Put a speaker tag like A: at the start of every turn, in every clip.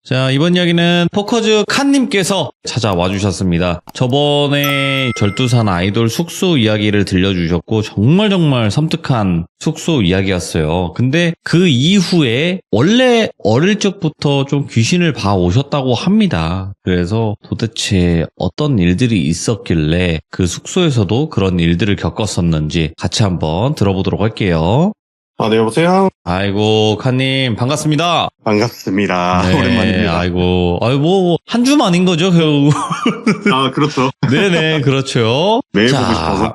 A: 자, 이번 이야기는 포커즈 칸님께서 찾아와 주셨습니다. 저번에 절두산 아이돌 숙소 이야기를 들려주셨고 정말 섬뜩한 숙소 이야기였어요. 근데 그 이후에 원래 어릴 적부터 좀 귀신을 봐오셨다고 합니다. 그래서 도대체 어떤 일들이 있었길래 그 숙소에서도 그런 일들을 겪었었는지 같이 한번 들어보도록 할게요.
B: 네, 여보세요?
A: 아이고, 칸님, 반갑습니다.
B: 반갑습니다.
A: 네,
B: 오랜만입니다.
A: 아이고, 한 주 만인 거죠, 결국.
B: 그렇죠.
A: 네네, 그렇죠.
B: 매일 보고 싶어서.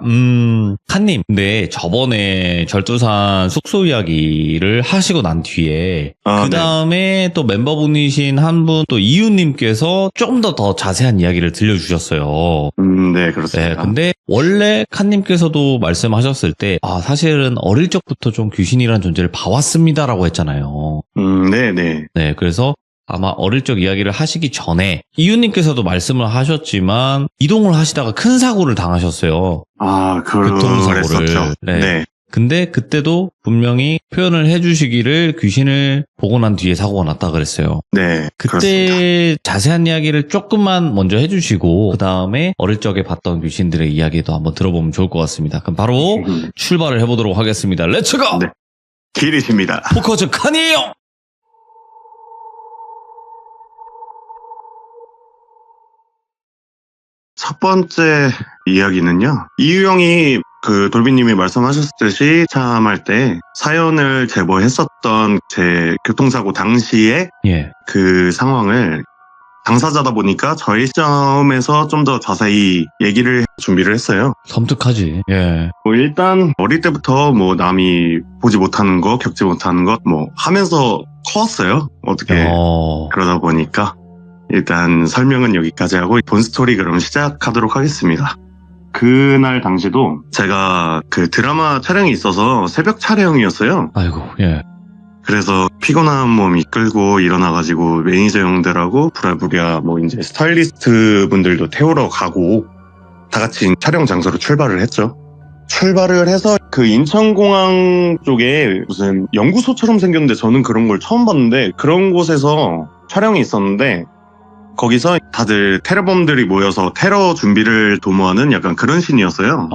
A: 칸님, 근데 저번에 절두산 숙소 이야기를 하시고 난 뒤에, 그 다음에 또 멤버분이신 한 분, 또 이유님께서 조금 더 자세한 이야기를 들려주셨어요.
B: 네, 그렇습니다.
A: 네, 근데 원래 칸님께서도 말씀하셨을 때, 사실은 어릴 적부터 좀 귀신이라는 존재를 봐왔습니다라고 했잖아요.
B: 네네.
A: 네, 그래서 아마 어릴 적 이야기를 하시기 전에 이유님께서도 말씀을 하셨지만 이동을 하시다가 큰 사고를 당하셨어요. 교통사고를.
B: 그랬었죠.
A: 네. 근데 그때도 분명히 표현을 해주시기를 귀신을 보고 난 뒤에 사고가 났다 그랬어요.
B: 네,
A: 그때
B: 그렇습니다.
A: 자세한 이야기를 조금만 먼저 해주시고 그 다음에 어릴 적에 봤던 귀신들의 이야기도 한번 들어보면 좋을 것 같습니다. 그럼 바로 출발을 해보도록 하겠습니다. 렛츠고!
B: 네. 길이십니다.
A: 포커즈 칸이에요!
B: 첫 번째 이야기는요. 이유 형이 돌비님이 말씀하셨듯이 참할 때 사연을 제보했었던 제 교통사고 당시에 그 상황을 당사자다 보니까 저희 시점에서 좀 더 자세히 얘기를 준비를 했어요.
A: 섬뜩하지.
B: 일단 어릴 때부터 남이 보지 못하는 거, 겪지 못하는 것 하면서 커왔어요. 어떻게 그러다 보니까 일단 설명은 여기까지 하고 본 스토리 그럼 시작하도록 하겠습니다. 그날 당시도 제가 그 드라마 촬영이 있어서 새벽 촬영이었어요.
A: 아이고,
B: 그래서 피곤한 몸 이끌고 일어나가지고 매니저 형들하고 부랴부랴 이제 스타일리스트 분들도 태우러 가고 다 같이 촬영 장소로 출발을 했죠. 출발을 해서 그 인천공항 쪽에 무슨 연구소처럼 생겼는데 저는 그런 걸 처음 봤는데 그런 곳에서 촬영이 있었는데 거기서 다들 테러범들이 모여서 테러 준비를 도모하는 약간 그런 씬이었어요.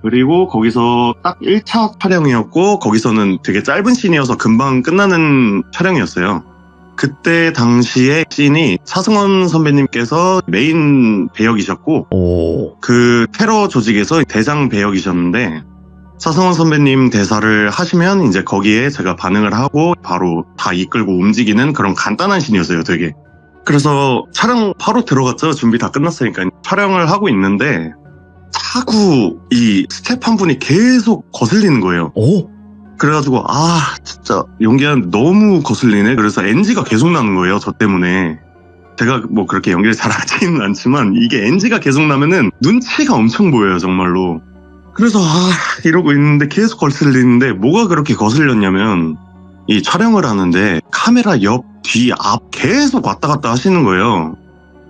B: 그리고 거기서 딱 1차 촬영이었고 거기서는 되게 짧은 씬이어서 금방 끝나는 촬영이었어요. 그때 당시에 씬이 차승원 선배님께서 메인 배역이셨고 그 테러 조직에서 대장 배역이셨는데 차승원 선배님 대사를 하시면 이제 거기에 제가 반응을 하고 바로 다 이끌고 움직이는 그런 간단한 씬이었어요, 되게. 그래서 촬영 바로 들어갔죠. 준비 다 끝났으니까. 촬영을 하고 있는데 자꾸 이 스텝 한 분이 계속 거슬리는 거예요. 그래가지고 진짜 연기하는데 너무 거슬리네. 그래서 NG가 계속 나는 거예요, 저 때문에. 제가 그렇게 연기를 잘 하지는 않지만 이게 NG가 계속 나면은 눈치가 엄청 보여요, 정말로. 그래서 이러고 있는데 계속 거슬리는데 뭐가 그렇게 거슬렸냐면 이 촬영을 하는데 카메라 옆, 뒤, 앞 계속 왔다 갔다 하시는 거예요.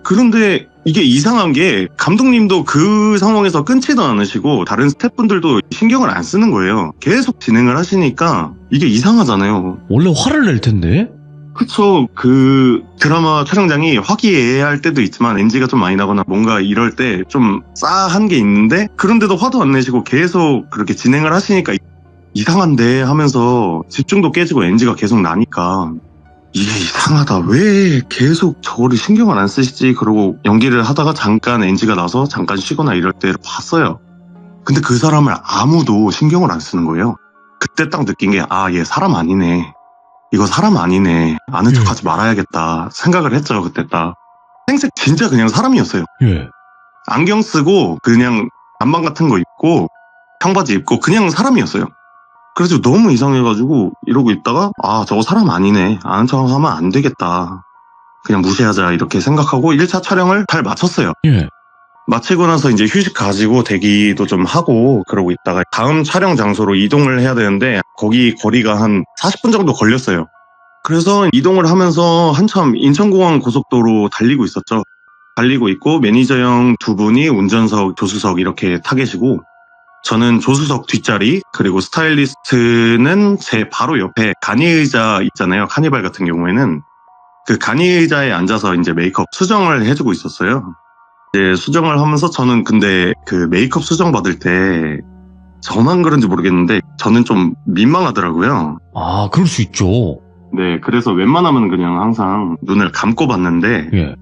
B: 그런데 이게 이상한 게 감독님도 그 상황에서 끊지도 않으시고 다른 스태프분들도 신경을 안 쓰는 거예요. 계속 진행을 하시니까 이게 이상하잖아요.
A: 원래 화를 낼 텐데?
B: 그쵸. 그 드라마 촬영장이 화기애애할 때도 있지만 NG가 좀 많이 나거나 뭔가 이럴 때 좀 싸한 게 있는데 그런데도 화도 안 내시고 계속 그렇게 진행을 하시니까 이상한데 하면서 집중도 깨지고 NG가 계속 나니까 이게 이상하다. 왜 계속 저거를 신경을 안 쓰시지? 그러고 연기를 하다가 잠깐 NG가 나서 잠깐 쉬거나 이럴 때를 봤어요. 근데 그 사람을 아무도 신경을 안 쓰는 거예요. 그때 딱 느낀 게 얘 사람 아니네. 이거 사람 아니네. 아는 척하지 말아야겠다 생각을 했죠. 그때 딱 생색 진짜 그냥 사람이었어요. 안경 쓰고 그냥 안방 같은 거 입고 청바지 입고 그냥 사람이었어요. 그래서 너무 이상해가지고 이러고 있다가 저거 사람 아니네. 아는 척하면 안 되겠다. 그냥 무시하자 이렇게 생각하고 1차 촬영을 잘 마쳤어요. 마치고 나서 이제 휴식 가지고 대기도 좀 하고 그러고 있다가 다음 촬영 장소로 이동을 해야 되는데 거기 거리가 한 40분 정도 걸렸어요. 그래서 이동을 하면서 한참 인천공항 고속도로 달리고 있었죠. 달리고 있고 매니저 형 두 분이 운전석, 조수석 이렇게 타 계시고 저는 조수석 뒷자리, 그리고 스타일리스트는 제 바로 옆에 간이의자 있잖아요. 카니발 같은 경우에는 그 간이의자에 앉아서 이제 메이크업 수정을 해주고 있었어요. 이제 수정을 하면서 저는 근데 그 메이크업 수정 받을 때 저만 그런지 모르겠는데 저는 좀 민망하더라고요.
A: 아, 그럴 수 있죠.
B: 네, 그래서 웬만하면 그냥 항상 눈을 감고 봤는데
A: 예.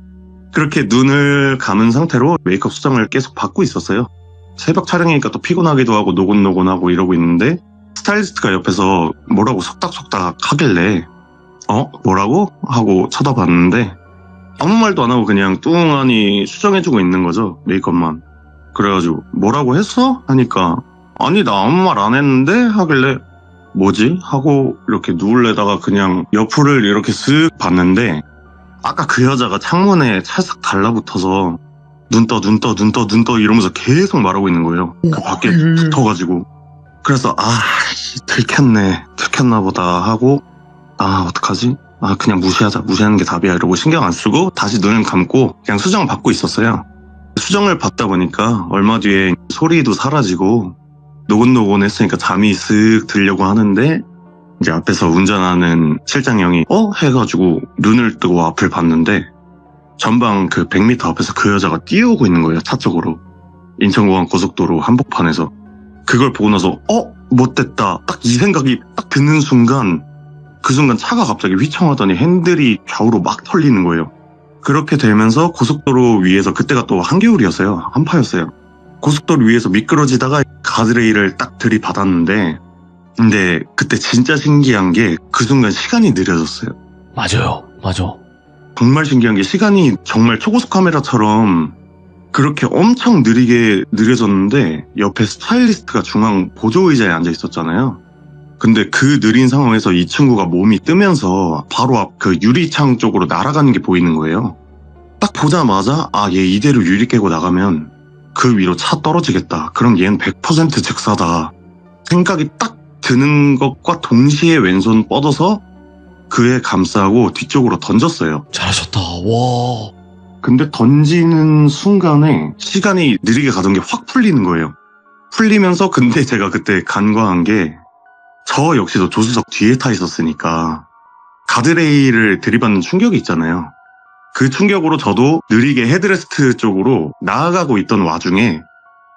B: 그렇게 눈을 감은 상태로 메이크업 수정을 계속 받고 있었어요. 새벽 촬영이니까 또 피곤하기도 하고 노곤노곤하고 이러고 있는데 스타일리스트가 옆에서 뭐라고 속닥속닥 하길래 뭐라고? 하고 쳐다봤는데 아무 말도 안 하고 그냥 뚱하니 수정해주고 있는 거죠. 메이크업만. 그래가지고 뭐라고 했어? 하니까 아니 나 아무 말 안 했는데? 하길래 뭐지? 하고 이렇게 누울래다가 그냥 옆을 이렇게 쓱 봤는데 아까 그 여자가 창문에 찰싹 달라붙어서 눈 떠 이러면서 계속 말하고 있는 거예요. 그 밖에 붙어가지고. 그래서 들켰나 보다 하고 어떡하지? 그냥 무시하는 게 답이야 이러고 신경 안 쓰고 다시 눈을 감고 그냥 수정을 받고 있었어요. 수정을 받다 보니까 얼마 뒤에 소리도 사라지고 노곤노곤했으니까 잠이 쓱 들려고 하는데 이제 앞에서 운전하는 실장 형이 해가지고 눈을 뜨고 앞을 봤는데 전방 그 100m 앞에서 그 여자가 뛰어오고 있는 거예요. 차 쪽으로. 인천공항 고속도로 한복판에서. 그걸 보고 나서 못됐다 딱 이 생각이 딱 드는 순간 그 순간 차가 갑자기 휘청하더니 핸들이 좌우로 막 털리는 거예요. 그렇게 되면서 고속도로 위에서 그때가 또 한겨울이었어요. 한파였어요. 고속도로 위에서 미끄러지다가 가드레일을 딱 들이받았는데 근데 그때 진짜 신기한 게 그 순간 시간이 느려졌어요.
A: 맞아요. 맞아.
B: 정말 신기한 게 시간이 정말 초고속 카메라처럼 그렇게 엄청 느리게 느려졌는데 옆에 스타일리스트가 중앙 보조의자에 앉아 있었잖아요. 근데 그 느린 상황에서 이 친구가 몸이 뜨면서 바로 앞 그 유리창 쪽으로 날아가는 게 보이는 거예요. 딱 보자마자 얘 이대로 유리 깨고 나가면 그 위로 차 떨어지겠다. 그럼 얘는 100% 즉사다. 생각이 딱 드는 것과 동시에 왼손 뻗어서 그에 감싸고 뒤쪽으로 던졌어요.
A: 잘하셨다. 와.
B: 근데 던지는 순간에 시간이 느리게 가던 게 확 풀리는 거예요. 풀리면서 근데 제가 그때 간과한 게 저 역시도 조수석 뒤에 타 있었으니까 가드레일을 들이받는 충격이 있잖아요. 그 충격으로 저도 느리게 헤드레스트 쪽으로 나아가고 있던 와중에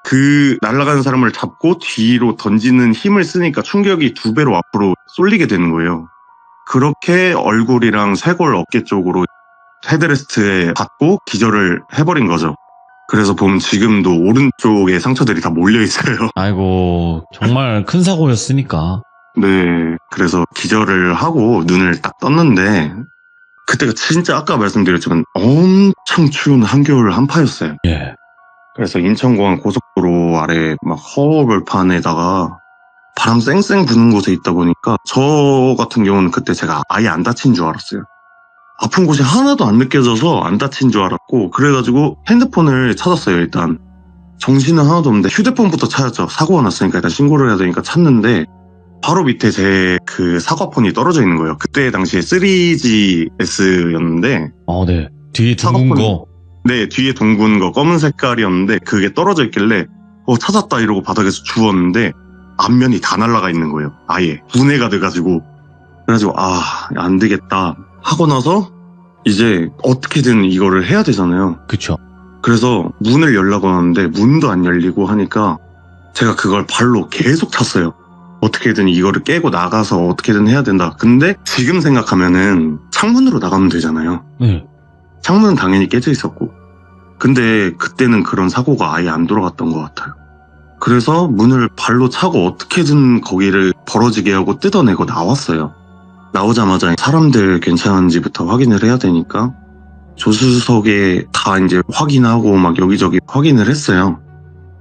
B: 그 날아가는 사람을 잡고 뒤로 던지는 힘을 쓰니까 충격이 2배로 앞으로 쏠리게 되는 거예요. 그렇게 얼굴이랑 쇄골 어깨 쪽으로 헤드레스트에 받고 기절을 해버린 거죠. 그래서 보면 지금도 오른쪽에 상처들이 다 몰려있어요.
A: 아이고, 정말 큰 사고였으니까.
B: 네, 그래서 기절을 하고 눈을 딱 떴는데 그때가 진짜 아까 말씀드렸지만 엄청 추운 한겨울 한파였어요.
A: 예.
B: 그래서 인천공항 고속도로 아래 막 허벌판에다가 바람 쌩쌩 부는 곳에 있다 보니까 저 같은 경우는 그때 제가 아예 안 다친 줄 알았어요. 아픈 곳이 하나도 안 느껴져서 안 다친 줄 알았고 그래가지고 핸드폰을 찾았어요. 일단 정신은 하나도 없는데 휴대폰부터 찾았죠. 사고가 났으니까 일단 신고를 해야 되니까 찾는데 바로 밑에 제 그 사과폰이 떨어져 있는 거예요. 그때 당시에 3GS였는데
A: 네. 뒤에 둥근 거.
B: 네, 뒤에 둥근 거 검은 색깔이었는데 그게 떨어져 있길래 찾았다 이러고 바닥에서 주웠는데 앞면이 다 날아가 있는 거예요. 아예 분해가 돼가지고 그래가지고 안 되겠다 하고 나서 이제 어떻게든 이거를 해야 되잖아요.
A: 그쵸.
B: 그래서 문을 열라고 하는데 문도 안 열리고 하니까 제가 그걸 발로 계속 찼어요. 어떻게든 이거를 깨고 나가서 어떻게든 해야 된다. 근데 지금 생각하면은 창문으로 나가면 되잖아요.
A: 네.
B: 창문은 당연히 깨져 있었고 근데 그때는 그런 사고가 아예 안 돌아갔던 것 같아요. 그래서 문을 발로 차고 어떻게든 거기를 벌어지게 하고 뜯어내고 나왔어요. 나오자마자 사람들 괜찮은지부터 확인을 해야 되니까 조수석에 다 이제 확인하고 막 여기저기 확인을 했어요.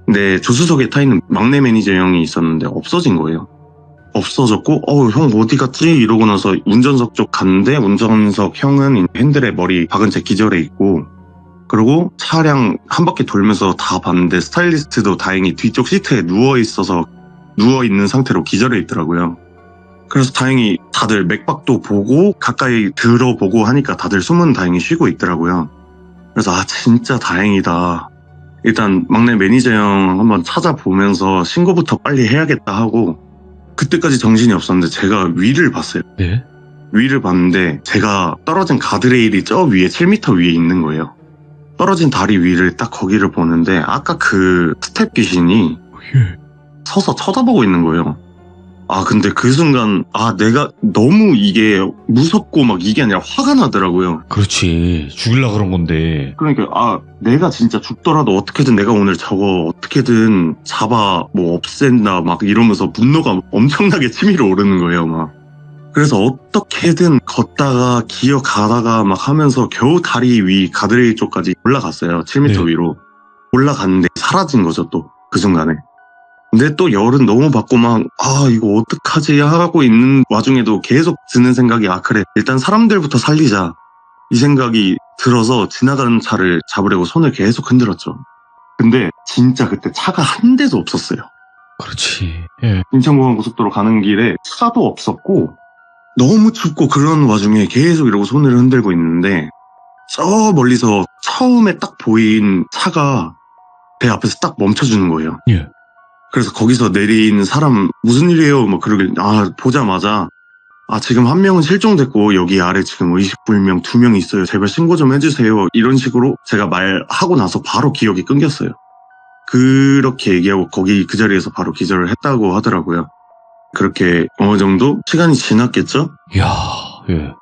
B: 근데 조수석에 타 있는 막내 매니저 형이 있었는데 없어진 거예요. 없어졌고 형 어디 갔지? 이러고 나서 운전석 쪽 갔는데 운전석 형은 핸들에 머리 박은 채 기절해 있고 그리고 차량 한 바퀴 돌면서 다 봤는데 스타일리스트도 다행히 뒤쪽 시트에 누워있는 상태로 기절해 있더라고요. 그래서 다행히 다들 맥박도 보고 가까이 들어보고 하니까 다들 숨은 다행히 쉬고 있더라고요. 그래서 진짜 다행이다. 일단 막내 매니저 형 한번 찾아보면서 신고부터 빨리 해야겠다 하고 그때까지 정신이 없었는데 제가 위를 봤어요.
A: 네?
B: 위를 봤는데 제가 떨어진 가드레일이 저 위에 7m 위에 있는 거예요. 떨어진 다리 위를 딱 거기를 보는데 아까 그 스텝 귀신이 서서 쳐다보고 있는 거예요. 근데 그 순간 내가 너무 이게 무섭고 막 이게 아니라 화가 나더라고요.
A: 그렇지. 죽일라 그런 건데.
B: 그러니까 내가 진짜 죽더라도 어떻게든 내가 오늘 저거 어떻게든 잡아 뭐 없앤다 막 이러면서 분노가 엄청나게 치밀어 오르는 거예요. 막 그래서 어떻게든 걷다가 기어가다가 막 하면서 겨우 다리 위 가드레일 쪽까지 올라갔어요. 7m
A: 네.
B: 위로 올라갔는데 사라진 거죠. 또 그 순간에. 근데 또 열은 너무 받고 막 이거 어떡하지 하고 있는 와중에도 계속 드는 생각이 그래 일단 사람들부터 살리자 이 생각이 들어서 지나가는 차를 잡으려고 손을 계속 흔들었죠. 근데 진짜 그때 차가 한 대도 없었어요.
A: 그렇지. 예.
B: 인천공항 고속도로 가는 길에 차도 없었고 너무 춥고 그런 와중에 계속 이러고 손을 흔들고 있는데 저 멀리서 처음에 딱 보인 차가 배 앞에서 딱 멈춰주는 거예요.
A: 예.
B: 그래서 거기서 내린 사람 무슨 일이에요? 막 그러길 보자마자 지금 한 명은 실종됐고 여기 아래 지금 의식불명 2명 있어요. 제발 신고 좀 해주세요. 이런 식으로 제가 말하고 나서 바로 기억이 끊겼어요. 그렇게 얘기하고 거기 그 자리에서 바로 기절을 했다고 하더라고요. 그렇게 어느 정도 시간이 지났겠죠?
A: 이야, 예.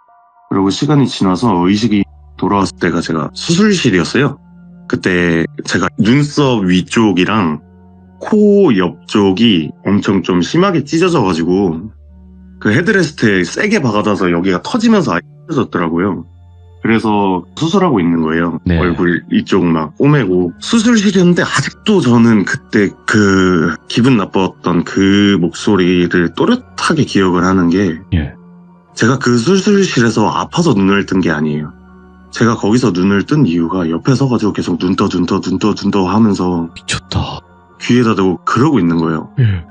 B: 그리고 시간이 지나서 의식이 돌아왔을 때가 제가 수술실이었어요. 그때 제가 눈썹 위쪽이랑 코 옆쪽이 엄청 좀 심하게 찢어져가지고 그 헤드레스트에 세게 박아놔서 여기가 터지면서 아예 찢어졌더라고요. 그래서 수술하고 있는 거예요.
A: 네.
B: 얼굴 이쪽 막 꼬매고 수술실이었는데 아직도 저는 그때 그 기분 나빴던 그 목소리를 또렷하게 기억을 하는 게
A: 예.
B: 제가 그 수술실에서 아파서 눈을 뜬 게 아니에요. 제가 거기서 눈을 뜬 이유가 옆에 서가지고 계속 눈 떠 하면서
A: 미쳤다.
B: 귀에다 대고 그러고 있는 거예요.
A: 예.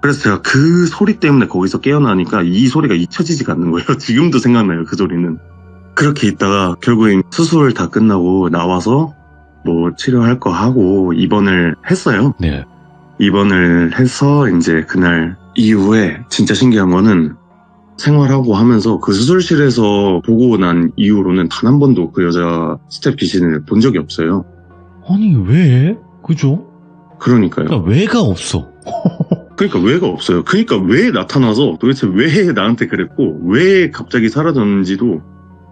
B: 그래서 제가 그 소리 때문에 거기서 깨어나니까 이 소리가 잊혀지지가 않는 거예요. 지금도 생각나요, 그 소리는. 그렇게 있다가 결국엔 수술 다 끝나고 나와서 뭐 치료할 거 하고 입원을 했어요.
A: 네.
B: 입원을 해서 이제 그날 이후에 진짜 신기한 거는 생활하고 하면서 그 수술실에서 보고 난 이후로는 단 한 번도 그 여자 스텝 귀신을 본 적이 없어요.
A: 아니, 왜? 그죠?
B: 그러니까요.
A: 그러니까 왜가 없어.
B: 그러니까 왜가 없어요. 그러니까 왜 나타나서 도대체 왜 나한테 그랬고 왜 갑자기 사라졌는지도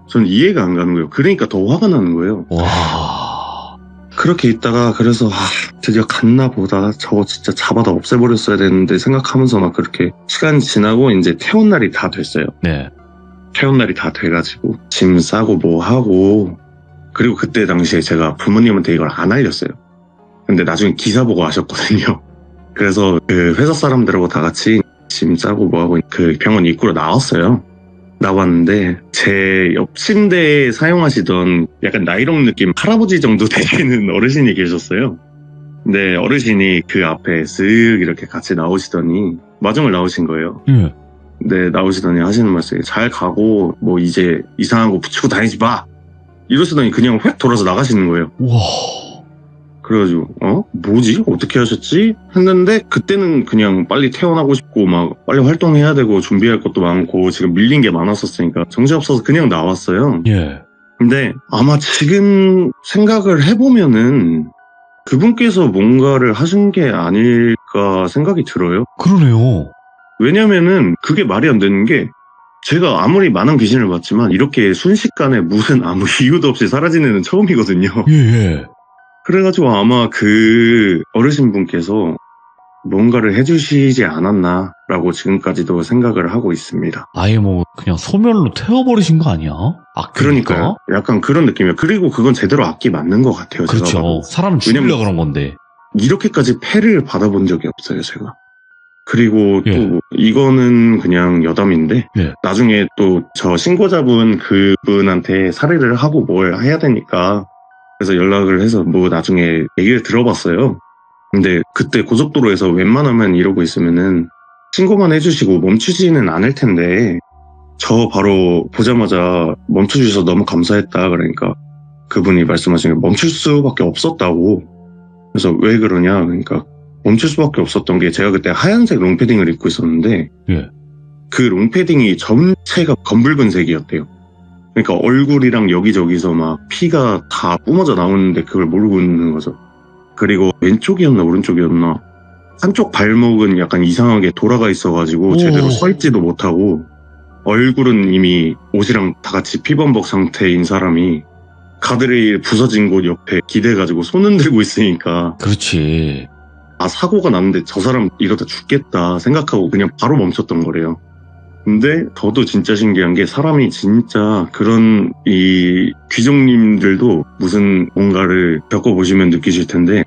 B: 저는 이해가 안 가는 거예요. 그러니까 더 화가 나는 거예요.
A: 와.
B: 그렇게 있다가 그래서 드디어 갔나 보다 저거 진짜 잡아다 없애버렸어야 되는데 생각하면서 막 그렇게 시간이 지나고 이제 퇴원 날이 다 됐어요.
A: 네.
B: 퇴원 날이 다 돼가지고 짐 싸고 뭐 하고 그리고 그때 당시에 제가 부모님한테 이걸 안 알렸어요. 근데 나중에 기사 보고 아셨거든요. 그래서 그 회사 사람들하고 다 같이 짐 싸고 뭐 하고 그 병원 입구로 나왔어요. 나왔는데 제 옆 침대에 사용하시던 약간 나이롱 느낌 할아버지 정도 되시는 어르신이 계셨어요. 근데 어르신이 그 앞에 쓱 이렇게 같이 나오시더니 마중을 나오신 거예요.
A: 예.
B: 네, 나오시더니 하시는 말씀이 잘 가고 뭐 이제 이상한 거 붙이고 다니지 마 이러시더니 그냥 휙 돌아서 나가시는 거예요.
A: 와.
B: 그래가지고 뭐지? 어떻게 하셨지? 했는데 그때는 그냥 빨리 퇴원하고 싶고 막 빨리 활동해야 되고 준비할 것도 많고 지금 밀린 게 많았었으니까 정신없어서 그냥 나왔어요.
A: 예.
B: 근데 아마 지금 생각을 해보면은 그분께서 뭔가를 하신 게 아닐까 생각이 들어요.
A: 그러네요.
B: 왜냐면은 그게 말이 안 되는 게 제가 아무리 많은 귀신을 봤지만 이렇게 순식간에 무슨 아무 이유도 없이 사라지는 애는 처음이거든요.
A: 예, 예.
B: 그래가지고 아마 그 어르신분께서 뭔가를 해주시지 않았나라고 지금까지도 생각을 하고 있습니다.
A: 아예 뭐 그냥 소멸로 태워버리신 거 아니야?
B: 그러니까요. 약간 그런 느낌이에요. 그리고 그건 제대로 악기 맞는 것 같아요. 제가
A: 그렇죠.
B: 봐도.
A: 사람 죽이려
B: 왜냐면
A: 그런 건데.
B: 이렇게까지 패를 받아본 적이 없어요, 제가. 그리고 또
A: 예.
B: 이거는 그냥 여담인데
A: 예.
B: 나중에 또 저 신고자분 그분한테 사례를 하고 뭘 해야 되니까 그래서 연락을 해서 뭐 나중에 얘기를 들어봤어요. 근데 그때 고속도로에서 웬만하면 이러고 있으면은 신고만 해주시고 멈추지는 않을 텐데 저 바로 보자마자 멈춰주셔서 너무 감사했다 그러니까 그분이 말씀하신 게 멈출 수밖에 없었다고. 그래서 왜 그러냐 그러니까 멈출 수밖에 없었던 게 제가 그때 하얀색 롱패딩을 입고 있었는데
A: 예.
B: 그 롱패딩이 전체가 검붉은색이었대요. 그러니까 얼굴이랑 여기저기서 막 피가 다 뿜어져 나오는데 그걸 모르고 있는 거죠. 그리고 왼쪽이었나 오른쪽이었나 한쪽 발목은 약간 이상하게 돌아가 있어가지고
A: 오.
B: 제대로 서 있지도 못하고 얼굴은 이미 옷이랑 다 같이 피범벅 상태인 사람이 가드레일 부서진 곳 옆에 기대가지고 손 흔들고 있으니까
A: 그렇지.
B: 아 사고가 났는데 저 사람 이러다 죽겠다 생각하고 그냥 바로 멈췄던 거래요. 근데 저도 진짜 신기한 게 사람이 진짜 그런 이 귀족님들도 무슨 뭔가를 겪어보시면 느끼실 텐데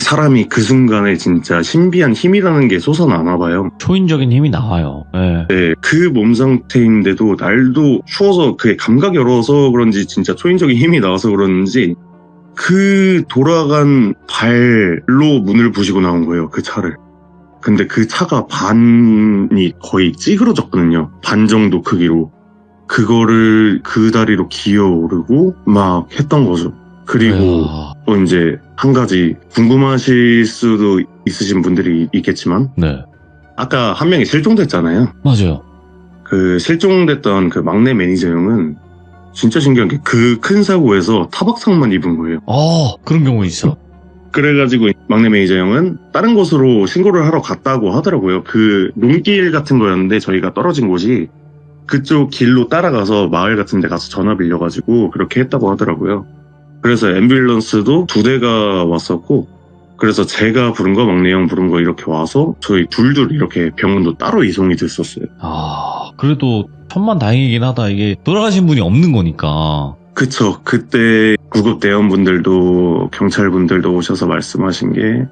B: 사람이 그 순간에 진짜 신비한 힘이라는 게 솟아나나 봐요.
A: 초인적인 힘이 나와요. 네.
B: 네, 그 몸 상태인데도 날도 추워서 그게 감각이 얼어서 그런지 진짜 초인적인 힘이 나와서 그런지 그 돌아간 발로 문을 부시고 나온 거예요, 그 차를. 근데 그 차가 반이 거의 찌그러졌거든요. 반 정도 크기로. 그거를 그 다리로 기어오르고 막 했던 거죠. 그리고
A: 아,
B: 또 이제 한 가지 궁금하실 수도 있으신 분들이 있겠지만
A: 네.
B: 아까 한 명이 실종됐잖아요.
A: 맞아요.
B: 그 실종됐던 그 막내 매니저 형은 진짜 신기한 게 그 큰 사고에서 타박상만 입은 거예요.
A: 그런 경우 있어.
B: 그래가지고 막내 매니저 형은 다른 곳으로 신고를 하러 갔다고 하더라고요. 그 논길 같은 거였는데 저희가 떨어진 곳이 그쪽 길로 따라가서 마을 같은 데 가서 전화 빌려가지고 그렇게 했다고 하더라고요. 그래서 앰뷸런스도 2대가 왔었고 그래서 제가 부른 거 막내 형 부른 거 이렇게 와서 저희 둘둘 이렇게 병원도 따로 이송이 됐었어요.
A: 그래도 천만다행이긴 하다. 이게 돌아가신 분이 없는 거니까.
B: 그쵸. 그때 구급대원분들도 경찰분들도 오셔서 말씀하신 게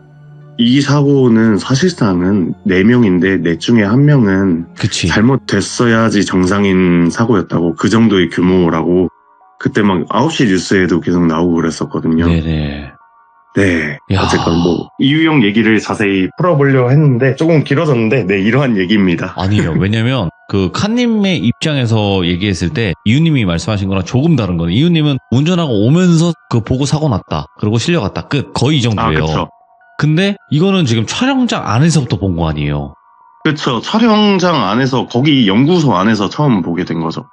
B: 이 사고는 사실상은 4명인데 4 중에 1명은
A: 그치.
B: 잘못됐어야지 정상인 사고였다고 그 정도의 규모라고 그때 막 9시 뉴스에도 계속 나오고 그랬었거든요.
A: 네네.
B: 네.
A: 야.
B: 어쨌건 뭐 이유영 얘기를 자세히 풀어보려고 했는데 조금 길어졌는데 네 이러한 얘기입니다.
A: 아니에요. 왜냐면 그 칸님의 입장에서 얘기했을 때 이유님이 말씀하신 거랑 조금 다른 거예요. 이유님은 운전하고 오면서 그 보고 사고 났다. 그리고 실려갔다. 끝. 거의 이 정도예요.
B: 그쵸.
A: 근데 이거는 지금 촬영장 안에서부터 본 거 아니에요.
B: 그쵸. 촬영장 안에서 거기 연구소 안에서 처음 보게 된 거죠.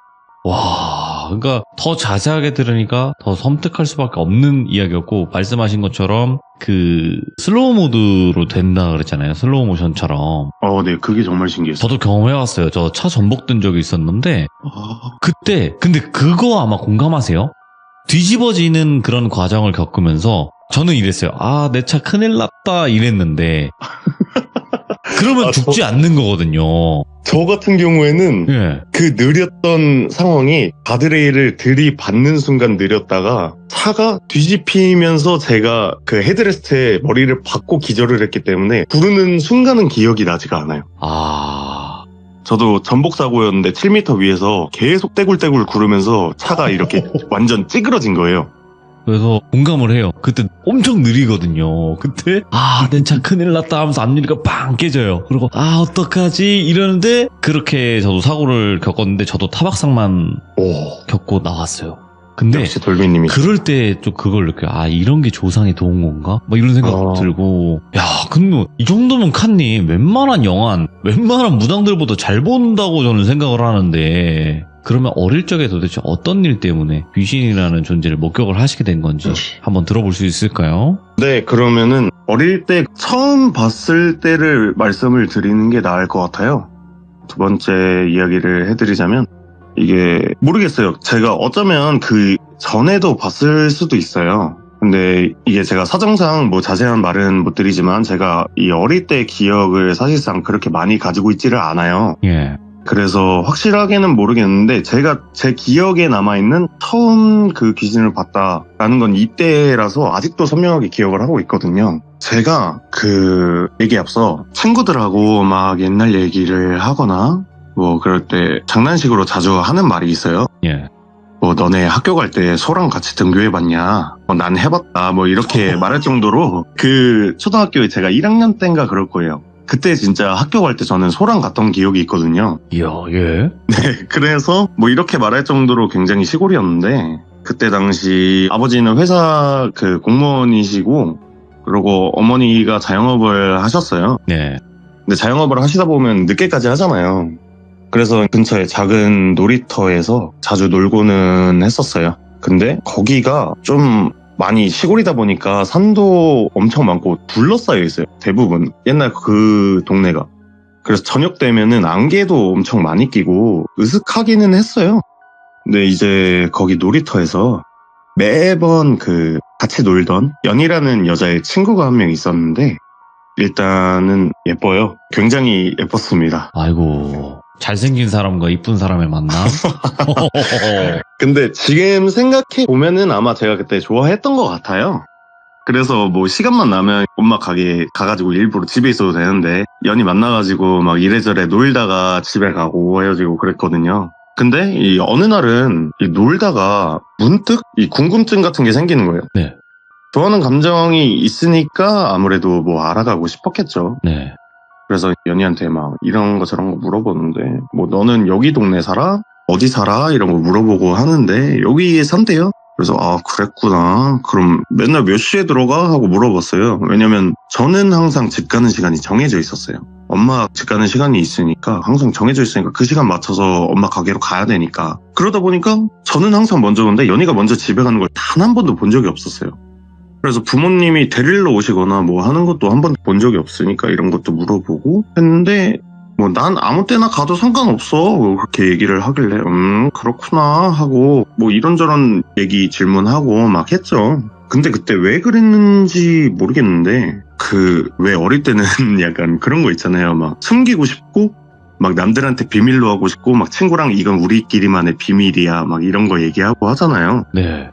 A: 와, 그러니까 더 자세하게 들으니까 더 섬뜩할 수밖에 없는 이야기였고 말씀하신 것처럼 그 슬로우 모드로 된다 그랬잖아요. 슬로우 모션처럼.
B: 네. 그게 정말 신기했어요.
A: 저도 경험해봤어요. 저 차 전복된 적이 있었는데
B: 아,
A: 그때 근데 그거 아마 공감하세요? 뒤집어지는 그런 과정을 겪으면서 저는 이랬어요. 내 차 큰일 났다 이랬는데 그러면 죽지 않는 거거든요.
B: 저 같은 경우에는
A: 예.
B: 그 느렸던 상황이 가드레일을 들이받는 순간 느렸다가 차가 뒤집히면서 제가 그 헤드레스트에 머리를 박고 기절을 했기 때문에 부르는 순간은 기억이 나지가 않아요. 저도 전복사고였는데 7m 위에서 계속 떼굴떼굴 구르면서 차가 이렇게 완전 찌그러진 거예요.
A: 그래서 공감을 해요. 그때 엄청 느리거든요. 그때 내 차 큰일 났다 하면서 앞유리가 빵 깨져요. 그리고 어떡하지 이러는데 그렇게 저도 사고를 겪었는데 저도 타박상만 겪고 나왔어요. 근데
B: 역시 돌비님이
A: 그럴 때 좀 그걸 느껴요. 이런 게 조상이 도운 건가? 막 이런 생각 들고 근데 이 정도면 칸님 웬만한 영화 웬만한 무당들보다 잘 본다고 저는 생각을 하는데 그러면 어릴 적에 도대체 어떤 일 때문에 귀신이라는 존재를 목격을 하시게 된 건지 한번 들어볼 수 있을까요?
B: 네, 그러면은 어릴 때 처음 봤을 때를 말씀을 드리는 게 나을 것 같아요. 두 번째 이야기를 해드리자면 이게 모르겠어요. 제가 어쩌면 그 전에도 봤을 수도 있어요. 근데 이게 제가 사정상 뭐 자세한 말은 못 드리지만 제가 이 어릴 때 기억을 사실상 그렇게 많이 가지고 있지를 않아요.
A: 예.
B: 그래서 확실하게는 모르겠는데 제가 제 기억에 남아있는 처음 그 귀신을 봤다라는 건 이때라서 아직도 선명하게 기억을 하고 있거든요. 제가 그 얘기 앞서 친구들하고 막 옛날 얘기를 하거나 뭐 그럴 때 장난식으로 자주 하는 말이 있어요.
A: 예.
B: 뭐 너네 학교 갈 때 소랑 같이 등교해봤냐? 난 해봤다. 뭐 이렇게 말할 정도로 그 초등학교에 제가 1학년 때인가 그럴 거예요. 그때 진짜 학교 갈 때 저는 소랑 갔던 기억이 있거든요.
A: 이야, 예.
B: 네, 그래서 뭐 이렇게 말할 정도로 굉장히 시골이었는데 그때 당시 아버지는 회사 그 공무원이시고 그리고 어머니가 자영업을 하셨어요.
A: 네.
B: 근데 자영업을 하시다 보면 늦게까지 하잖아요. 그래서 근처에 작은 놀이터에서 자주 놀고는 했었어요. 근데 거기가 좀 많이 시골이다 보니까 산도 엄청 많고 둘러싸여 있어요. 대부분 옛날 그 동네가. 그래서 저녁 되면은 안개도 엄청 많이 끼고 으슥하기는 했어요. 근데 이제 거기 놀이터에서 매번 그 같이 놀던 연희라는 여자의 친구가 한 명 있었는데 일단은 예뻐요. 굉장히 예뻤습니다.
A: 아이고, 잘생긴 사람과 이쁜 사람을 만나?
B: 근데 지금 생각해 보면은 아마 제가 그때 좋아했던 것 같아요. 그래서 뭐 시간만 나면 엄마 가게 가가지고 일부러 집에 있어도 되는데 연희 만나가지고 막 이래저래 놀다가 집에 가고 헤어지고 그랬거든요. 근데 이 어느 날은 이 놀다가 문득 이 궁금증 같은 게 생기는 거예요.
A: 네.
B: 좋아하는 감정이 있으니까 아무래도 뭐 알아가고 싶었겠죠.
A: 네.
B: 그래서 연희한테 막 이런 거 저런 거 물어보는데 뭐 너는 여기 동네 살아? 어디 살아? 이런 거 물어보고 하는데 여기에 산대요. 그래서 아 그랬구나. 그럼 맨날 몇 시에 들어가? 하고 물어봤어요. 왜냐면 저는 항상 집 가는 시간이 정해져 있었어요. 엄마 집 가는 시간이 있으니까 항상 정해져 있으니까 그 시간 맞춰서 엄마 가게로 가야 되니까 그러다 보니까 저는 항상 먼저 오는데 연희가 먼저 집에 가는 걸 단 한 번도 본 적이 없었어요. 그래서 부모님이 데리러 오시거나 뭐 하는 것도 한 번도 본 적이 없으니까 이런 것도 물어보고 했는데 뭐 난 아무 때나 가도 상관없어 그렇게 얘기를 하길래 그렇구나 하고 뭐 이런저런 얘기 질문하고 막 했죠. 근데 그때 왜 그랬는지 모르겠는데 그 왜 어릴 때는 약간 그런 거 있잖아요. 막 숨기고 싶고 막 남들한테 비밀로 하고 싶고 막 친구랑 이건 우리끼리만의 비밀이야 막 이런 거 얘기하고 하잖아요.
A: 네.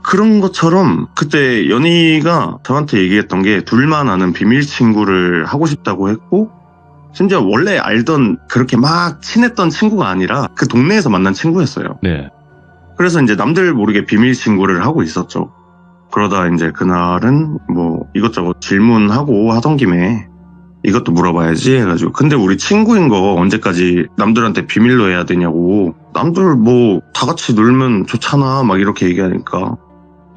B: 그런 것처럼 그때 연희가 저한테 얘기했던 게 둘만 아는 비밀 친구를 하고 싶다고 했고 심지어 원래 알던 그렇게 막 친했던 친구가 아니라 그 동네에서 만난 친구였어요.
A: 네.
B: 그래서 이제 남들 모르게 비밀 친구를 하고 있었죠. 그러다 이제 그날은 뭐 이것저것 질문하고 하던 김에 이것도 물어봐야지 해가지고 근데 우리 친구인 거 언제까지 남들한테 비밀로 해야 되냐고 남들 뭐 다 같이 놀면 좋잖아 막 이렇게 얘기하니까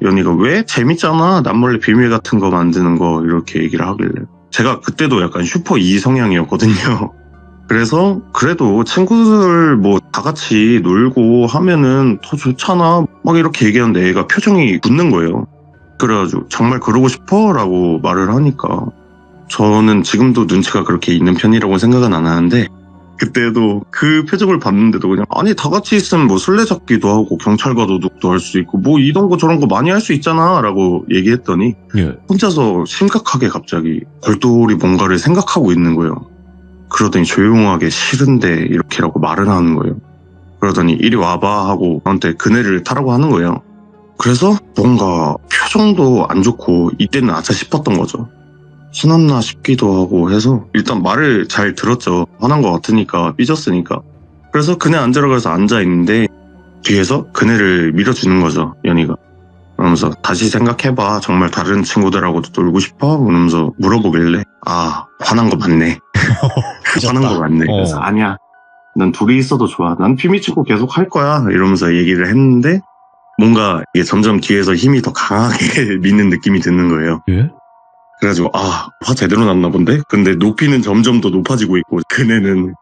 B: 연희가 왜? 재밌잖아 남몰래 비밀 같은 거 만드는 거 이렇게 얘기를 하길래 제가 그때도 약간 슈퍼 이 성향이었거든요. 그래서 그래도 친구들 뭐 다 같이 놀고 하면은 더 좋잖아 막 이렇게 얘기하는데 애가 표정이 굳는 거예요. 그래가지고 정말 그러고 싶어? 라고 말을 하니까 저는 지금도 눈치가 그렇게 있는 편이라고 생각은 안 하는데 그때도 그 표정을 봤는데도 그냥 아니 다 같이 있으면 뭐 술래잡기도 하고 경찰과 도둑도 할 수 있고 뭐 이런 거 저런 거 많이 할 수 있잖아 라고 얘기했더니
A: 예.
B: 혼자서 심각하게 갑자기 별도리 뭔가를 생각하고 있는 거예요. 그러더니 조용하게 싫은데 이렇게라고 말을 하는 거예요. 그러더니 이리 와봐 하고 저한테 그네를 타라고 하는 거예요. 그래서 뭔가 표정도 안 좋고 이때는 아차 싶었던 거죠. 화났나 싶기도 하고 해서 일단 말을 잘 들었죠. 화난 것 같으니까 삐졌으니까. 그래서 그네 앉으러 가서 앉아있는데 뒤에서 그네를 밀어주는 거죠. 연희가. 그러면서 다시 생각해봐. 정말 다른 친구들하고도 놀고 싶어? 그러면서 물어보길래 아 화난 거 맞네. 화난 거 맞네. 그래서 아니야. 난 둘이 있어도 좋아. 난 비밀 친구 계속 할 거야. 이러면서 얘기를 했는데 뭔가 이게 점점 뒤에서 힘이 더 강하게 미는 느낌이 드는 거예요.
A: 예?
B: 그래가지고 화 제대로 났나 본데? 근데 높이는 점점 더 높아지고 있고 그네는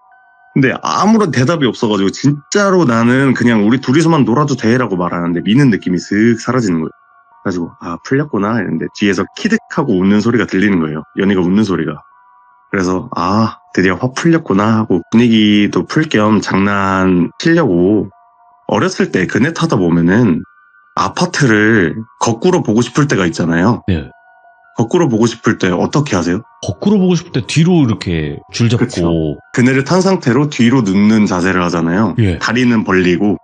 B: 근데 아무런 대답이 없어가지고 진짜로 나는 그냥 우리 둘이서만 놀아도 돼 라고 말하는데 미는 느낌이 슥 사라지는 거예요. 그래가지고 풀렸구나 했는데 뒤에서 키득하고 웃는 소리가 들리는 거예요. 연희가 웃는 소리가. 그래서 드디어 화 풀렸구나 하고 분위기도 풀 겸 장난치려고 어렸을 때 그네 타다 보면은 아파트를 거꾸로 보고 싶을 때가 있잖아요.
A: 네.
B: 거꾸로 보고 싶을 때 어떻게 하세요?
A: 거꾸로 보고 싶을 때 뒤로 이렇게 줄 잡고.
B: 그쵸. 그네를 탄 상태로 뒤로 눕는 자세를 하잖아요.
A: 예.
B: 다리는 벌리고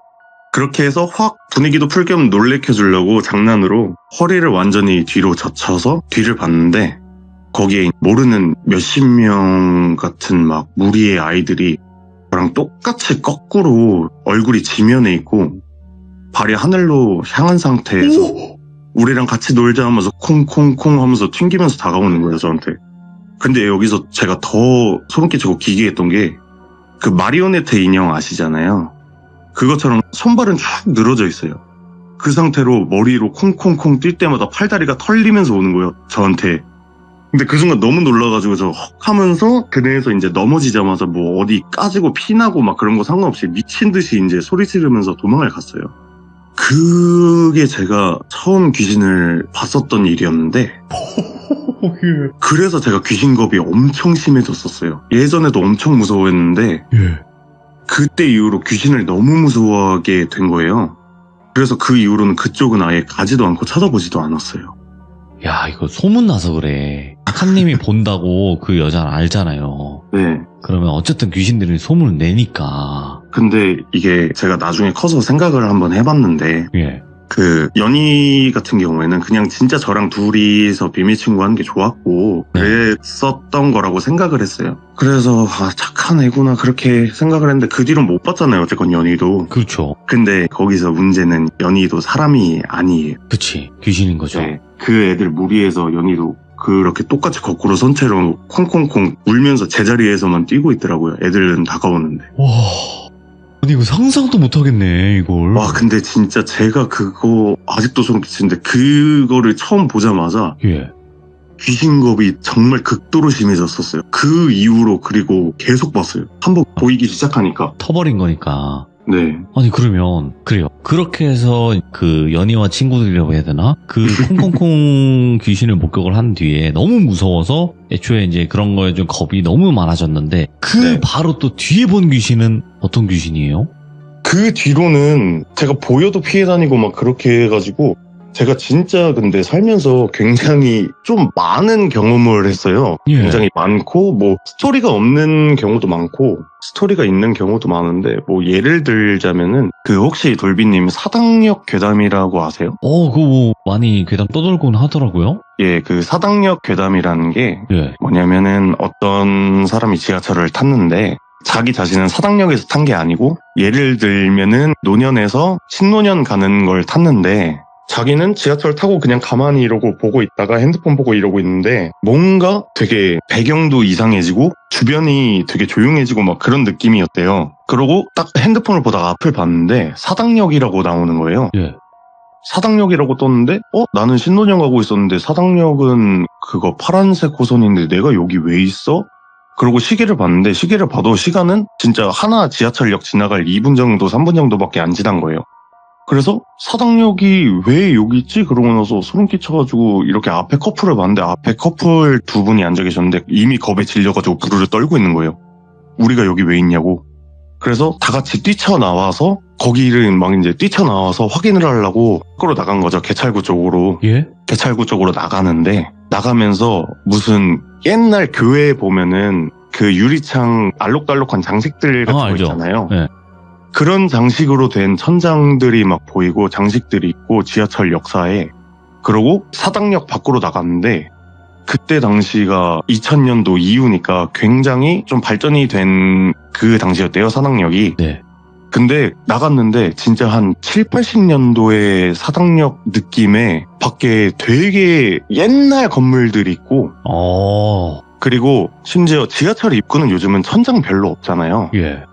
B: 그렇게 해서 확 분위기도 풀 겸 놀래켜 주려고 장난으로 허리를 완전히 뒤로 젖혀서 뒤를 봤는데 거기에 모르는 몇십 명 같은 막 무리의 아이들이 저랑 똑같이 거꾸로 얼굴이 지면에 있고 발이 하늘로 향한 상태에서 우리랑 같이 놀자 하면서 콩콩콩 하면서 튕기면서 다가오는 거예요, 저한테. 근데 여기서 제가 더 소름 끼치고 기괴했던 게 그 마리오네트 인형 아시잖아요. 그것처럼 손발은 쭉 늘어져 있어요. 그 상태로 머리로 콩콩콩 뛸 때마다 팔다리가 털리면서 오는 거예요, 저한테. 근데 그 순간 너무 놀라가지고 저 헉 하면서 그네에서 이제 넘어지자마자 뭐 어디 까지고 피나고 막 그런 거 상관없이 미친 듯이 이제 소리 지르면서 도망을 갔어요. 그게 제가 처음 귀신을 봤었던 일이었는데 그래서 제가 귀신겁이 엄청 심해졌었어요. 예전에도 엄청 무서워했는데
A: 예.
B: 그때 이후로 귀신을 너무 무서워하게 된 거예요. 그래서 그 이후로는 그쪽은 아예 가지도 않고 쳐다보지도 않았어요.
A: 야, 이거 소문나서 그래. 칸님이 본다고 그 여자는 알잖아요.
B: 네.
A: 그러면 어쨌든 귀신들이 소문을 내니까.
B: 근데 이게 제가 나중에 커서 생각을 한번 해봤는데
A: 예.
B: 그 연희 같은 경우에는 그냥 진짜 저랑 둘이서 비밀 친구 하는 게 좋았고
A: 네.
B: 그랬었던 거라고 생각을 했어요. 그래서 착한 애구나 그렇게 생각을 했는데 그 뒤로 못 봤잖아요. 어쨌건 연희도.
A: 그렇죠.
B: 근데 거기서 문제는 연희도 사람이 아니에요.
A: 그치. 귀신인 거죠.
B: 네. 그 애들 무리해서 연희도 그렇게 똑같이 거꾸로 선 채로 콩콩콩 울면서 제자리에서만 뛰고 있더라고요. 애들은 다가오는데.
A: 와. 아니, 이거 상상도 못 하겠네, 이걸.
B: 와 근데 진짜 제가 그거 아직도 소름 끼치는데 그거를 처음 보자마자
A: 예.
B: 귀신겁이 정말 극도로 심해졌었어요. 그 이후로 그리고 계속 봤어요. 한번 보이기 시작하니까.
A: 터버린 거니까.
B: 네.
A: 아니, 그러면, 그래요. 그렇게 해서 그 연희와 친구들이라고 해야 되나? 그 콩콩콩 귀신을 목격을 한 뒤에 너무 무서워서 애초에 이제 그런 거에 좀 겁이 너무 많아졌는데 그
B: 네.
A: 바로 또 뒤에 본 귀신은 어떤 귀신이에요?
B: 그 뒤로는 제가 보여도 피해 다니고 막 그렇게 해가지고 제가 진짜 근데 살면서 굉장히 좀 많은 경험을 했어요.
A: 예.
B: 굉장히 많고 뭐 스토리가 없는 경우도 많고 스토리가 있는 경우도 많은데 뭐 예를 들자면은 그 혹시 돌비님 사당역 괴담이라고 아세요?
A: 그거 뭐 많이 괴담 떠돌곤 하더라고요.
B: 예, 그 사당역 괴담이라는 게
A: 예.
B: 뭐냐면은 어떤 사람이 지하철을 탔는데 자기 자신은 사당역에서 탄 게 아니고 예를 들면은 노년에서 신노년 가는 걸 탔는데 자기는 지하철 타고 그냥 가만히 이러고 보고 있다가 핸드폰 보고 이러고 있는데 뭔가 되게 배경도 이상해지고 주변이 되게 조용해지고 막 그런 느낌이었대요. 그러고 딱 핸드폰을 보다가 앞을 봤는데 사당역이라고 나오는 거예요.
A: 예.
B: 사당역이라고 떴는데 나는 신논현 가고 있었는데 사당역은 그거 파란색 호선인데 내가 여기 왜 있어? 그리고 시계를 봤는데 시계를 봐도 시간은 진짜 하나 지하철역 지나갈 2분 정도 3분 정도밖에 안 지난 거예요. 그래서 사당역이 왜 여기 있지? 그러고 나서 소름 끼쳐가지고 이렇게 앞에 커플을 봤는데 앞에 커플 두 분이 앉아 계셨는데 이미 겁에 질려가지고 부르르 떨고 있는 거예요. 우리가 여기 왜 있냐고. 그래서 다 같이 뛰쳐나와서 거기를 막 이제 뛰쳐나와서 확인을 하려고 밖으로 나간 거죠. 개찰구 쪽으로.
A: 예?
B: 개찰구 쪽으로 나가는데 나가면서 무슨 옛날 교회에 보면은 그 유리창 알록달록한 장식들 같은 거
A: 알죠.
B: 있잖아요.
A: 예.
B: 그런 장식으로 된 천장들이 막 보이고 장식들이 있고 지하철 역사에 그러고 사당역 밖으로 나갔는데 그때 당시가 2000년도 이후니까 굉장히 좀 발전이 된 그 당시였대요. 사당역이.
A: 네.
B: 근데 나갔는데 진짜 한 7, 80년도의 사당역 느낌의 밖에 되게 옛날 건물들이 있고 그리고 심지어 지하철 입구는 요즘은 천장 별로 없잖아요.
A: 예.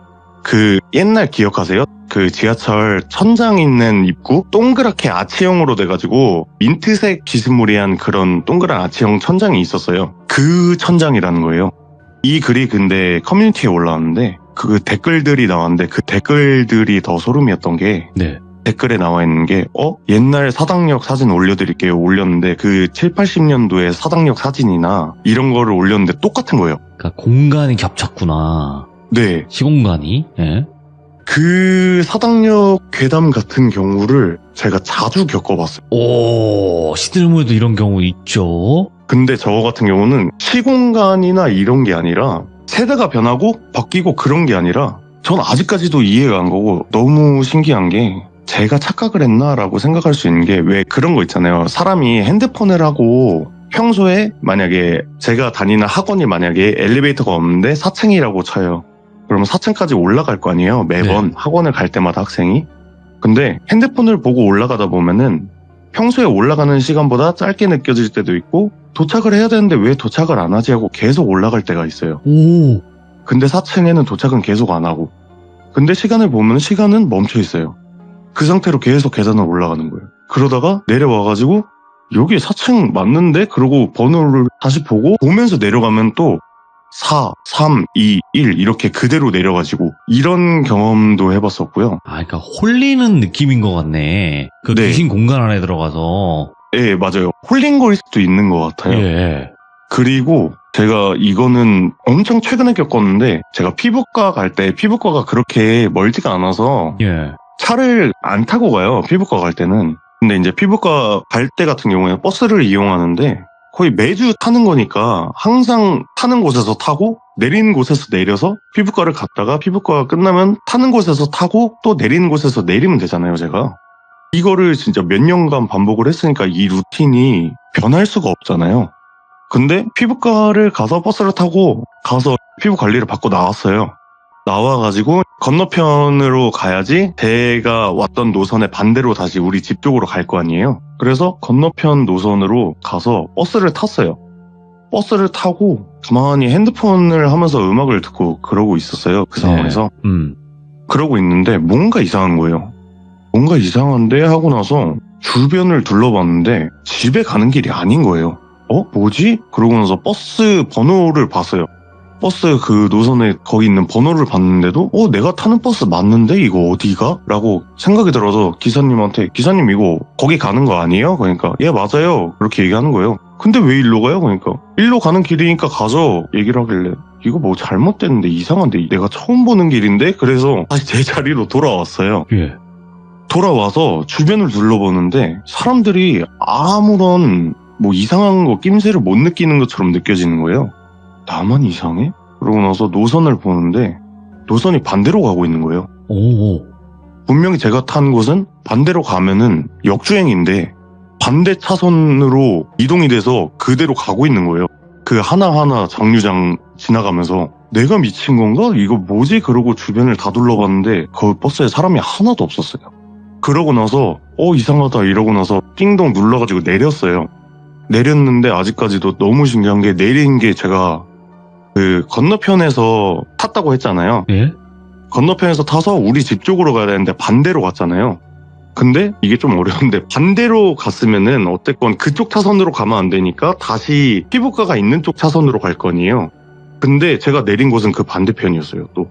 B: 그 옛날 기억하세요? 그 지하철 천장 있는 입구 동그랗게 아치형으로 돼가지고 민트색 비스무리한 그런 동그란 아치형 천장이 있었어요. 그 천장이라는 거예요. 이 글이 근데 커뮤니티에 올라왔는데 그 댓글들이 나왔는데 그 댓글들이 더 소름이었던 게
A: 네.
B: 댓글에 나와 있는 게 옛날 사당역 사진 올려드릴게요 올렸는데 그 7, 80년도의 사당역 사진이나 이런 거를 올렸는데 똑같은 거예요.
A: 그러니까 공간이 겹쳤구나.
B: 네.
A: 시공간이. 예.
B: 그 사당역 괴담 같은 경우를 제가 자주 겪어봤어요.
A: 시들무에도 이런 경우 있죠.
B: 근데 저 같은 경우는 시공간이나 이런 게 아니라 세대가 변하고 바뀌고 그런 게 아니라 전 아직까지도 이해가 안 가고 너무 신기한 게 제가 착각을 했나라고 생각할 수 있는 게 왜 그런 거 있잖아요. 사람이 핸드폰을 하고 평소에 만약에 제가 다니는 학원이 만약에 엘리베이터가 없는데 4층이라고 쳐요. 그러면 4층까지 올라갈 거 아니에요. 매번
A: 네.
B: 학원을 갈 때마다 학생이. 근데 핸드폰을 보고 올라가다 보면은 평소에 올라가는 시간보다 짧게 느껴질 때도 있고 도착을 해야 되는데 왜 도착을 안 하지 하고 계속 올라갈 때가 있어요. 근데 4층에는 도착은 계속 안 하고 근데 시간을 보면 시간은 멈춰 있어요. 그 상태로 계속 계단을 올라가는 거예요. 그러다가 내려와가지고 여기 4층 맞는데? 그러고 번호를 다시 보면서 내려가면 또 4, 3, 2, 1 이렇게 그대로 내려가지고 이런 경험도 해봤었고요.
A: 아, 그러니까 홀리는 느낌인 것 같네. 그
B: 네.
A: 귀신 공간 안에 들어가서.
B: 예, 맞아요. 홀린 거일 수도 있는 것 같아요.
A: 예.
B: 그리고 제가 이거는 엄청 최근에 겪었는데 제가 피부과 갈 때 피부과가 그렇게 멀지가 않아서
A: 예.
B: 차를 안 타고 가요. 피부과 갈 때는. 근데 이제 피부과 갈 때 같은 경우에 버스를 이용하는데 거의 매주 타는 거니까 항상 타는 곳에서 타고 내리는 곳에서 내려서 피부과를 갔다가 피부과가 끝나면 타는 곳에서 타고 또 내리는 곳에서 내리면 되잖아요, 제가. 이거를 진짜 몇 년간 반복을 했으니까 이 루틴이 변할 수가 없잖아요. 근데 피부과를 가서 버스를 타고 가서 피부 관리를 받고 나왔어요. 나와가지고 건너편으로 가야지 제가 왔던 노선의 반대로 다시 우리 집 쪽으로 갈 거 아니에요. 그래서 건너편 노선으로 가서 버스를 탔어요. 버스를 타고 가만히 핸드폰을 하면서 음악을 듣고 그러고 있었어요. 그 상황에서. 그러고 있는데 뭔가 이상한 거예요. 뭔가 이상한데 하고 나서 주변을 둘러봤는데 집에 가는 길이 아닌 거예요. 뭐지? 그러고 나서 버스 번호를 봤어요. 버스 그 노선에 거기 있는 번호를 봤는데도 내가 타는 버스 맞는데 이거 어디가? 라고 생각이 들어서 기사님한테 기사님 이거 거기 가는 거 아니에요? 그러니까 예 맞아요 그렇게 얘기하는 거예요. 근데 왜 일로 가요? 그러니까 일로 가는 길이니까 가죠 얘기를 하길래 이거 뭐 잘못됐는데 이상한데 내가 처음 보는 길인데 그래서 다시 제 자리로 돌아왔어요.
A: 예.
B: 돌아와서 주변을 둘러보는데 사람들이 아무런 뭐 이상한 거 낌새를 못 느끼는 것처럼 느껴지는 거예요. 나만 이상해? 그러고 나서 노선을 보는데 노선이 반대로 가고 있는 거예요.
A: 오.
B: 분명히 제가 탄 곳은 반대로 가면은 역주행인데 반대 차선으로 이동이 돼서 그대로 가고 있는 거예요. 그 하나하나 정류장 지나가면서 내가 미친 건가? 이거 뭐지? 그러고 주변을 다 둘러봤는데 그 버스에 사람이 하나도 없었어요. 그러고 나서 이상하다 이러고 나서 띵동 눌러가지고 내렸어요. 내렸는데 아직까지도 너무 신기한 게 내린 게 제가 그 건너편에서 탔다고 했잖아요.
A: 예?
B: 건너편에서 타서 우리 집 쪽으로 가야 되는데 반대로 갔잖아요. 근데 이게 좀 어려운데 반대로 갔으면은 어쨌건 그쪽 차선으로 가면 안 되니까 다시 피부과가 있는 쪽 차선으로 갈 거 아니에요. 근데 제가 내린 곳은 그 반대편이었어요. 또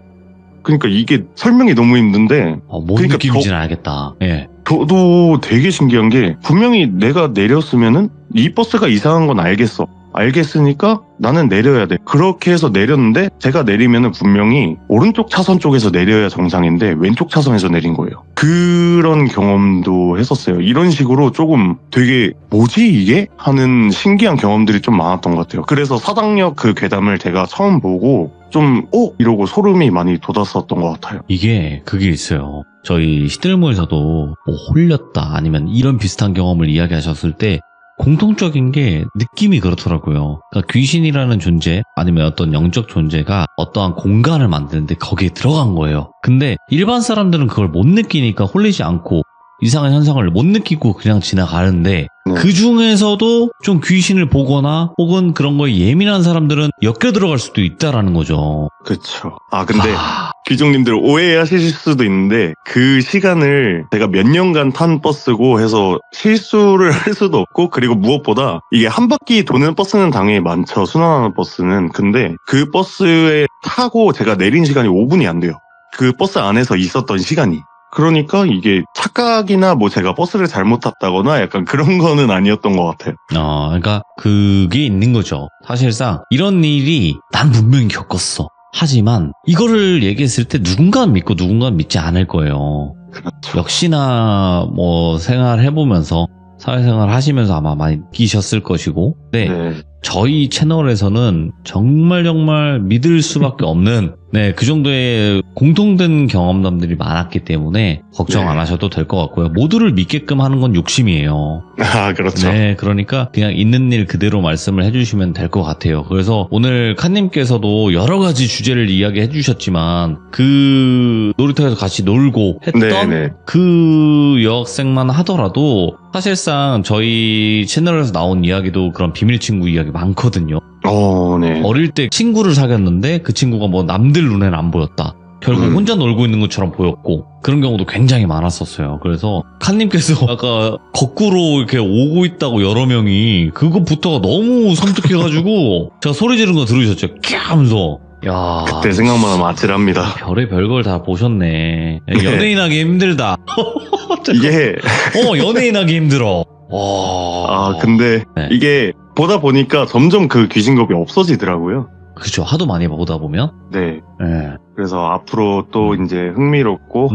B: 그러니까 이게 설명이 너무 힘든데
A: 뭔
B: 그러니까
A: 느낌인지는 알겠다. 예.
B: 저도 되게 신기한 게 분명히 내가 내렸으면은 이 버스가 이상한 건 알겠으니까 나는 내려야 돼. 그렇게 해서 내렸는데 제가 내리면은 분명히 오른쪽 차선 쪽에서 내려야 정상인데 왼쪽 차선에서 내린 거예요. 그런 경험도 했었어요. 이런 식으로 조금 되게 뭐지 이게? 하는 신기한 경험들이 좀 많았던 것 같아요. 그래서 사당역 그 괴담을 제가 처음 보고 좀 이러고 소름이 많이 돋았었던 것 같아요.
A: 이게 그게 있어요. 저희 시들모에서도 뭐 홀렸다 아니면 이런 비슷한 경험을 이야기하셨을 때 공통적인 게 느낌이 그렇더라고요. 그러니까 귀신이라는 존재 아니면 어떤 영적 존재가 어떠한 공간을 만드는데 거기에 들어간 거예요. 근데 일반 사람들은 그걸 못 느끼니까 홀리지 않고 이상한 현상을 못 느끼고 그냥 지나가는데 그 중에서도 좀 귀신을 보거나 혹은 그런 거에 예민한 사람들은 엮여 들어갈 수도 있다라는 거죠.
B: 그렇죠. 근데 귀족님들 오해하실 수도 있는데 그 시간을 제가 몇 년간 탄 버스고 해서 실수를 할 수도 없고 그리고 무엇보다 이게 한 바퀴 도는 버스는 당연히 많죠. 순환하는 버스는. 근데 그 버스에 타고 제가 내린 시간이 5분이 안 돼요. 그 버스 안에서 있었던 시간이. 그러니까 이게 착각이나 뭐 제가 버스를 잘못 탔다거나 약간 그런 거는 아니었던 것 같아요.
A: 그러니까 그게 있는 거죠. 사실상 이런 일이 난 분명히 겪었어. 하지만 이거를 얘기했을 때 누군가는 믿고 누군가는 믿지 않을 거예요.
B: 그렇죠.
A: 역시나 뭐 생활해보면서 사회생활 하시면서 아마 많이 느끼셨을 것이고 네. 저희 채널에서는 정말 믿을 수밖에 없는 그 정도의 공통된 경험담들이 많았기 때문에 걱정 안 하셔도 될 것 같고요. 모두를 믿게끔 하는 건 욕심이에요.
B: 그렇죠.
A: 네, 그러니까 그냥 있는 일 그대로 말씀을 해주시면 될 것 같아요. 그래서 오늘 칸님께서도 여러 가지 주제를 이야기해 주셨지만 그 놀이터에서 같이 놀고 했던 그 여학생만 하더라도 사실상 저희 채널에서 나온 이야기도 그런 비밀 친구 이야기 많거든요.
B: 네.
A: 어릴 때 친구를 사귀었는데 그 친구가 뭐 남들 눈에는 안 보였다. 결국 혼자 놀고 있는 것처럼 보였고 그런 경우도 굉장히 많았었어요. 그래서 칸님께서 아까 거꾸로 이렇게 오고 있다고 여러 명이 그거부터가 너무 섬뜩해가지고 제가 소리 지른 거 들으셨죠? 캬 하면서 야,
B: 그때 생각만 하면 아찔합니다.
A: 별의 별걸 다 보셨네. 연예인하기 힘들다.
B: 이게
A: 연예인하기 힘들어. 와.
B: 근데
A: 네.
B: 이게 보다 보니까 점점 그 귀신겁이 없어지더라고요.
A: 그쵸. 하도 많이 보다 보면.
B: 네.
A: 네.
B: 그래서 앞으로 또 이제 흥미롭고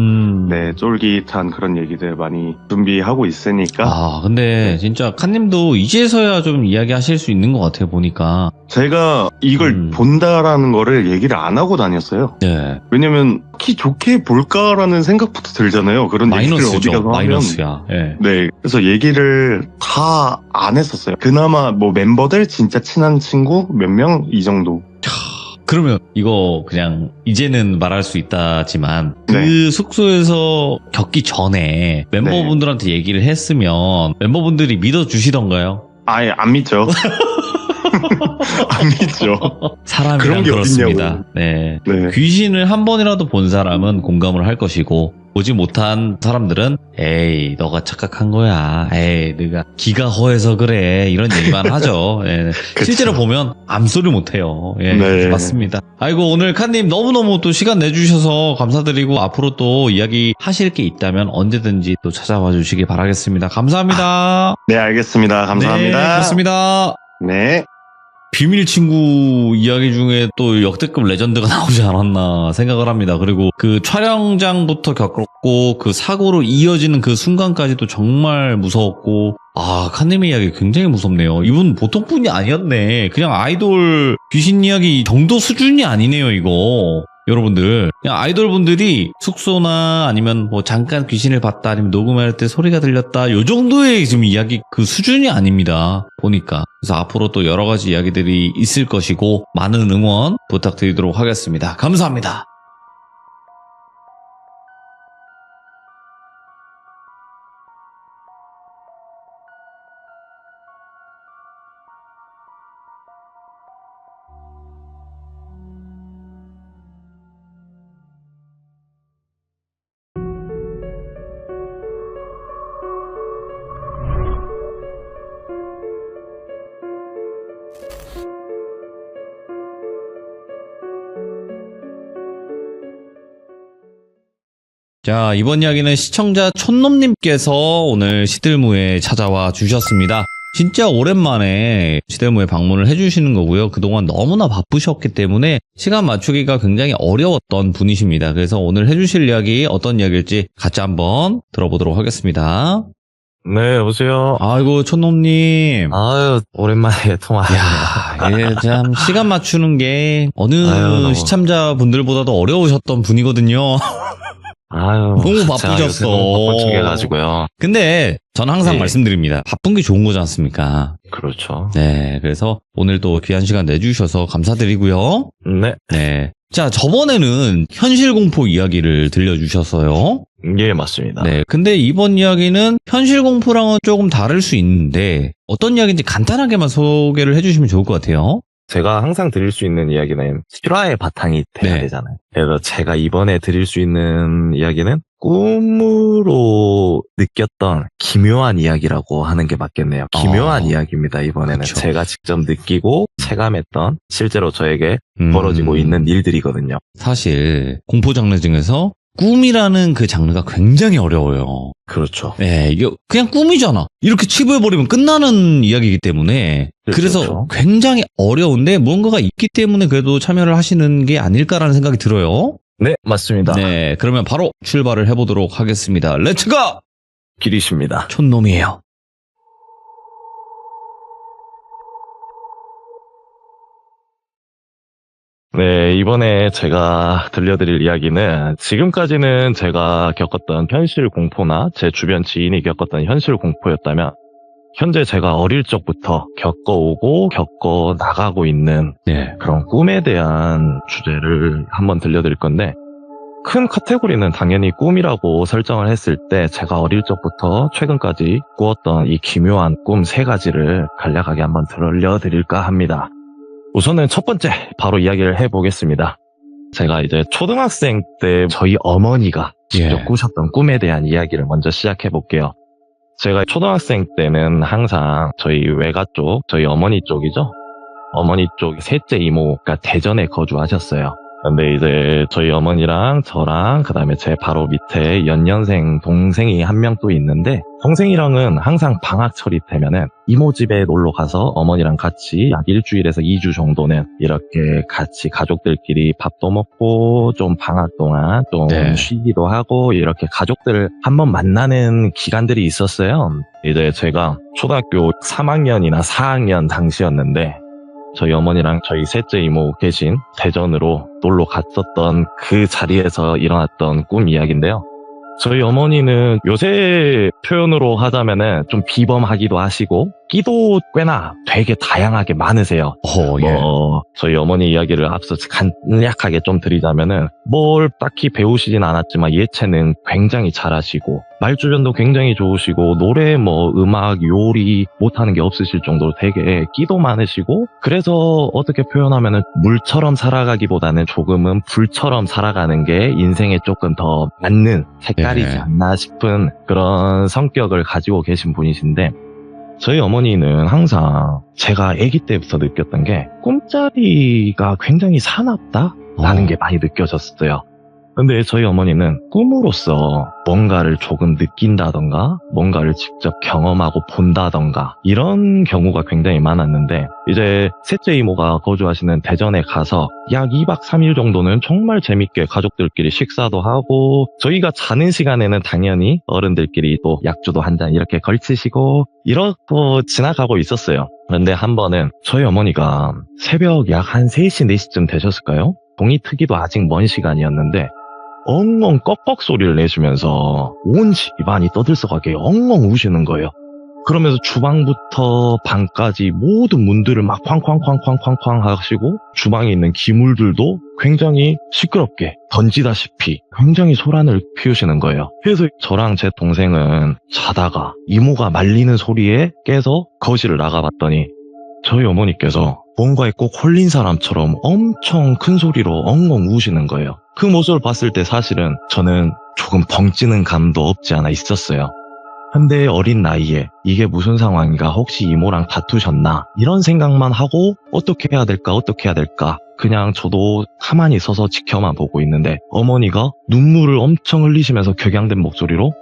B: 네, 쫄깃한 그런 얘기들 많이 준비하고 있으니까.
A: 근데 진짜 칸님도 이제서야 좀 이야기하실 수 있는 것 같아요, 보니까.
B: 제가 이걸 본다라는 거를 얘기를 안 하고 다녔어요.
A: 네.
B: 왜냐면 키 좋게 볼까라는 생각부터 들잖아요. 그런 얘기를 어디
A: 마이너스죠.
B: 가서 하면.
A: 마이너스야. 네.
B: 네. 그래서 얘기를 다 안 했었어요. 그나마 뭐 멤버들 진짜 친한 친구 몇 명 이 정도.
A: 그러면 이거 그냥 이제는 말할 수 있다지만 그
B: 네.
A: 숙소에서 겪기 전에 멤버분들한테 얘기를 했으면 멤버분들이 믿어주시던가요?
B: 아예 안 믿죠. 안 믿죠.
A: 사람이란
B: 그런 게
A: 그렇습니다.
B: 어딨냐고.
A: 네.
B: 네.
A: 귀신을 한 번이라도 본 사람은 공감을 할 것이고 보지 못한 사람들은 에이 너가 착각한 거야. 에이 네가 기가 허해서 그래. 이런 얘기만 하죠. 예. 실제로 보면 암소리 못해요. 예,
B: 네.
A: 맞습니다. 아이고 오늘 칸님 너무너무 또 시간 내주셔서 감사드리고 앞으로 또 이야기 하실 게 있다면 언제든지 또 찾아와 주시기 바라겠습니다. 감사합니다.
B: 네, 알겠습니다. 감사합니다.
A: 네, 그렇습니다.
B: 네.
A: 비밀 친구 이야기 중에 또 역대급 레전드가 나오지 않았나 생각을 합니다. 그리고 그 촬영장부터 겪었고 그 사고로 이어지는 그 순간까지도 정말 무서웠고 칸님의 이야기 굉장히 무섭네요. 이분 보통 분이 아니었네. 그냥 아이돌 귀신 이야기 정도 수준이 아니네요, 이거. 여러분들 그냥 아이돌 분들이 숙소나 아니면 뭐 잠깐 귀신을 봤다 아니면 녹음할 때 소리가 들렸다 요 정도의 지금 이야기 그 수준이 아닙니다 보니까. 그래서 앞으로 또 여러 가지 이야기들이 있을 것이고 많은 응원 부탁드리도록 하겠습니다. 감사합니다. 자, 이번 이야기는 시청자 촌놈님께서 오늘 시들무에 찾아와 주셨습니다. 진짜 오랜만에 시들무에 방문을 해주시는 거고요. 그동안 너무나 바쁘셨기 때문에 시간 맞추기가 굉장히 어려웠던 분이십니다. 그래서 오늘 해주실 이야기 어떤 이야기일지 같이 한번 들어보도록 하겠습니다.
C: 네, 여보세요.
A: 아이고, 촌놈님.
C: 아유, 오랜만에 통화하네요.
A: 야, 참 시간 맞추는 게 어느
C: 너무.
A: 시청자분들보다도 어려우셨던 분이거든요.
C: 아유,
A: 너무
C: 제가
A: 바쁘셨어.
C: 요새 너무 바쁜 척해가지고요.
A: 근데 전 항상
C: 네.
A: 말씀드립니다. 바쁜 게 좋은 거지 않습니까?
C: 그렇죠.
A: 네, 그래서 오늘도 귀한 시간 내주셔서 감사드리고요.
C: 네,
A: 네. 자, 저번에는 현실 공포 이야기를 들려주셨어요.
C: 예, 맞습니다.
A: 네. 근데 이번 이야기는 현실 공포랑은 조금 다를 수 있는데 어떤 이야기인지 간단하게만 소개를 해주시면 좋을 것 같아요.
C: 제가 항상 드릴 수 있는 이야기는 실화의 바탕이 돼야
A: 네.
C: 되잖아요. 그래서 제가 이번에 드릴 수 있는 이야기는 꿈으로 느꼈던 기묘한 이야기라고 하는 게 맞겠네요. 기묘한 이야기입니다, 이번에는.
A: 그쵸.
C: 제가 직접 느끼고 체감했던 실제로 저에게 벌어지고 있는 일들이거든요.
A: 사실 공포 장르 중에서 꿈이라는 그 장르가 굉장히 어려워요.
C: 그렇죠.
A: 네, 이게 그냥 꿈이잖아. 이렇게 치부해버리면 끝나는 이야기이기 때문에 그래서
C: 그렇죠.
A: 굉장히 어려운데 무언가가 있기 때문에 그래도 참여를 하시는 게 아닐까라는 생각이 들어요.
C: 네, 맞습니다.
A: 네, 그러면 바로 출발을 해보도록 하겠습니다. 렛츠고!
C: 길이십니다.
A: 촌놈이에요.
C: 네, 이번에 제가 들려드릴 이야기는 지금까지는 제가 겪었던 현실 공포나 제 주변 지인이 겪었던 현실 공포였다면 현재 제가 어릴 적부터 겪어오고 겪어 나가고 있는
A: 네.
C: 그런 꿈에 대한 주제를 한번 들려드릴 건데 큰 카테고리는 당연히 꿈이라고 설정을 했을 때 제가 어릴 적부터 최근까지 꾸었던 이 기묘한 꿈 3가지를 간략하게 한번 들려드릴까 합니다. 우선은 첫 번째 바로 이야기를 해보겠습니다. 제가 이제 초등학생 때 저희 어머니가 직접
A: 예.
C: 꾸셨던 꿈에 대한 이야기를 먼저 시작해 볼게요. 제가 초등학생 때는 항상 저희 외가 쪽, 저희 어머니 쪽이죠. 어머니 쪽 셋째 이모가 대전에 거주하셨어요. 근데 이제 저희 어머니랑 저랑 그다음에 제 바로 밑에 연년생 동생이 한 명 또 있는데, 동생이랑은 항상 방학철이 되면은 이모 집에 놀러 가서 어머니랑 같이 약 일주일에서 2주 정도는 이렇게 같이 가족들끼리 밥도 먹고 좀 방학 동안 좀
A: 네.
C: 쉬기도 하고 이렇게 가족들을 한번 만나는 기간들이 있었어요. 이제 제가 초등학교 3학년이나 4학년 당시였는데, 저희 어머니랑 저희 셋째 이모 계신 대전으로 놀러 갔었던 그 자리에서 일어났던 꿈 이야기인데요. 저희 어머니는 요새 표현으로 하자면은 좀 비범하기도 하시고 끼도 꽤나 되게 다양하게 많으세요.
A: 예.
C: 저희 어머니 이야기를 앞서 간략하게 좀 드리자면은 뭘 딱히 배우시진 않았지만 예체능 굉장히 잘하시고 말주변도 굉장히 좋으시고 노래 음악 요리 못하는 게 없으실 정도로 되게 끼도 많으시고, 그래서 어떻게 표현하면은 물처럼 살아가기보다는 조금은 불처럼 살아가는 게 인생에 조금 더 맞는 색깔이지 않나 싶은 그런 성격을 가지고 계신 분이신데, 저희 어머니는 항상 제가 아기 때부터 느꼈던 게 꿈자리가 굉장히 사납다라는 게 많이 느껴졌어요. 근데 저희 어머니는 꿈으로써 뭔가를 조금 느낀다던가 뭔가를 직접 경험하고 본다던가 이런 경우가 굉장히 많았는데, 이제 셋째 이모가 거주하시는 대전에 가서 약 2박 3일 정도는 정말 재밌게 가족들끼리 식사도 하고, 저희가 자는 시간에는 당연히 어른들끼리 또 약주도 한 잔 이렇게 걸치시고 이러고 지나가고 있었어요. 그런데 한 번은 저희 어머니가 새벽 약 한 3시, 4시쯤 되셨을까요? 동이 트기도 아직 먼 시간이었는데 엉엉 꺽꺽 소리를 내주면서 온 집안이 떠들썩하게 엉엉 우시는 거예요. 그러면서 주방부터 방까지 모든 문들을 막 쾅쾅쾅쾅쾅쾅 하시고, 주방에 있는 기물들도 굉장히 시끄럽게 던지다시피 굉장히 소란을 피우시는 거예요. 그래서 저랑 제 동생은 자다가 이모가 말리는 소리에 깨서 거실을 나가봤더니 저희 어머니께서 뭔가에 꼭 홀린 사람처럼 엄청 큰 소리로 엉엉 우시는 거예요. 그 모습을 봤을 때 사실은 저는 조금 벙찌는 감도 없지 않아 있었어요. 근데 어린 나이에 이게 무슨 상황인가, 혹시 이모랑 다투셨나, 이런 생각만 하고 어떻게 해야 될까 그냥 저도 가만히 서서 지켜만 보고 있는데, 어머니가 눈물을 엄청 흘리시면서 격양된 목소리로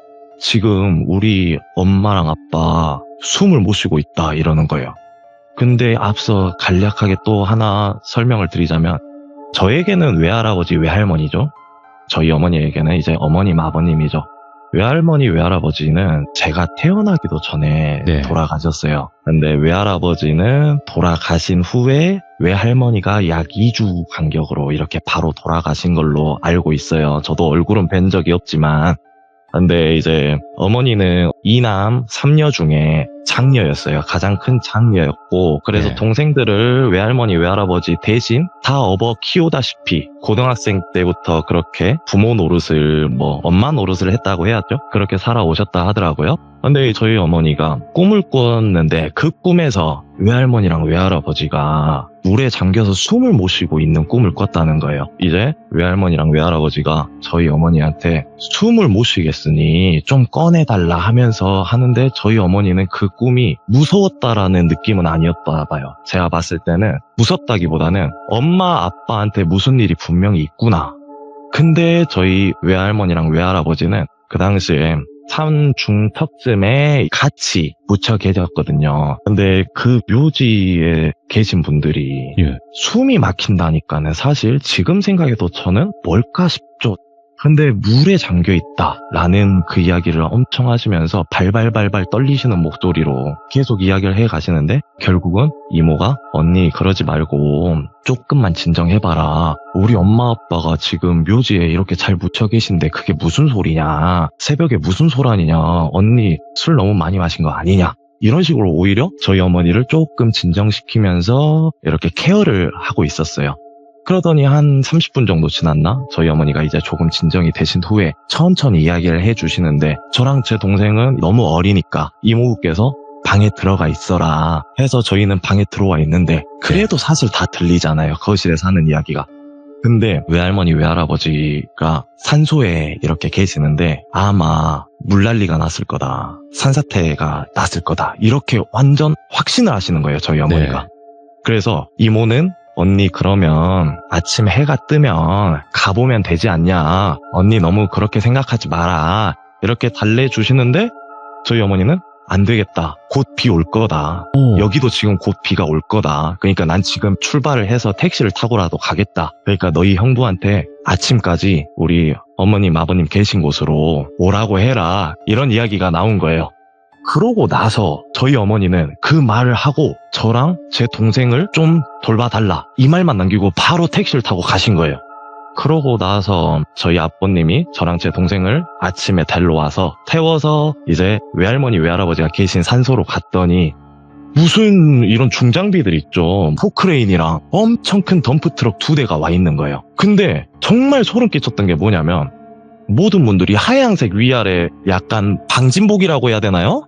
C: 지금 우리 엄마랑 아빠 숨을 못 쉬고 있다 이러는 거예요. 근데 앞서 간략하게 또 하나 설명을 드리자면, 저에게는 외할아버지, 외할머니죠. 저희 어머니에게는 이제 어머님, 아버님이죠. 외할머니, 외할아버지는 제가 태어나기도 전에
A: 네.
C: 돌아가셨어요. 근데 외할아버지는 돌아가신 후에 외할머니가 약 2주 간격으로 이렇게 바로 돌아가신 걸로 알고 있어요. 저도 얼굴은 뵌 적이 없지만. 근데 이제 어머니는 2남 3녀 중에 장녀였어요. 가장 큰 장녀였고, 그래서
A: 네.
C: 동생들을 외할머니, 외할아버지 대신 다 업어 키우다시피 고등학생 때부터 그렇게 부모 노릇을 엄마 노릇을 했다고 해야죠. 그렇게 살아오셨다 하더라고요. 근데 저희 어머니가 꿈을 꿨는데 그 꿈에서 외할머니랑 외할아버지가 물에 잠겨서 숨을 못 쉬고 있는 꿈을 꿨다는 거예요. 이제 외할머니랑 외할아버지가 저희 어머니한테 숨을 못 쉬겠으니 좀 꺼내달라 하면서 하는데, 저희 어머니는 그 꿈이 무서웠다라는 느낌은 아니었다 봐요. 제가 봤을 때는 무섭다기보다는 엄마 아빠한테 무슨 일이 분명히 있구나. 근데 저희 외할머니랑 외할아버지는 그 당시에 삼중턱쯤에 같이 묻혀 계셨거든요. 근데 그 묘지에 계신 분들이 숨이 막힌다니까는 사실 지금 생각해도 저는 뭘까 싶죠. 근데 물에 잠겨 있다라는 그 이야기를 엄청 하시면서 발발발발 떨리시는 목소리로 계속 이야기를 해 가시는데, 결국은 이모가 언니 그러지 말고 조금만 진정해봐라. 우리 엄마 아빠가 지금 묘지에 이렇게 잘 묻혀 계신데 그게 무슨 소리냐. 새벽에 무슨 소란이냐. 언니 술 너무 많이 마신 거 아니냐. 이런 식으로 오히려 저희 어머니를 조금 진정시키면서 이렇게 케어를 하고 있었어요. 그러더니 한 30분 정도 지났나? 저희 어머니가 이제 조금 진정이 되신 후에 천천히 이야기를 해주시는데, 저랑 제 동생은 너무 어리니까 이모부께서 방에 들어가 있어라 해서 저희는 방에 들어와 있는데, 그래도 사실 다 들리잖아요. 거실에서 하는 이야기가. 근데 외할머니 외할아버지가 산소에 이렇게 계시는데 아마 물난리가 났을 거다. 산사태가 났을 거다. 이렇게 완전 확신을 하시는 거예요. 저희 어머니가.
A: 네.
C: 그래서 이모는 언니 그러면 아침 해가 뜨면 가보면 되지 않냐. 언니 너무 그렇게 생각하지 마라. 이렇게 달래주시는데 저희 어머니는 안 되겠다. 곧 비 올 거다. 여기도 지금 곧 비가 올 거다. 그러니까 난 지금 출발을 해서 택시를 타고라도 가겠다. 그러니까 너희 형부한테 아침까지 우리 어머님, 아버님 계신 곳으로 오라고 해라. 이런 이야기가 나온 거예요. 그러고 나서 저희 어머니는 그 말을 하고 저랑 제 동생을 좀 돌봐달라. 이 말만 남기고 바로 택시를 타고 가신 거예요. 그러고 나서 저희 아버님이 저랑 제 동생을 아침에 데려와서 태워서 이제 외할머니 외할아버지가 계신 산소로 갔더니 무슨 이런 중장비들 있죠. 포크레인이랑 엄청 큰 덤프트럭 2대가 와 있는 거예요. 근데 정말 소름 끼쳤던 게 뭐냐면 모든 분들이 하얀색 위아래 약간 방진복이라고 해야 되나요?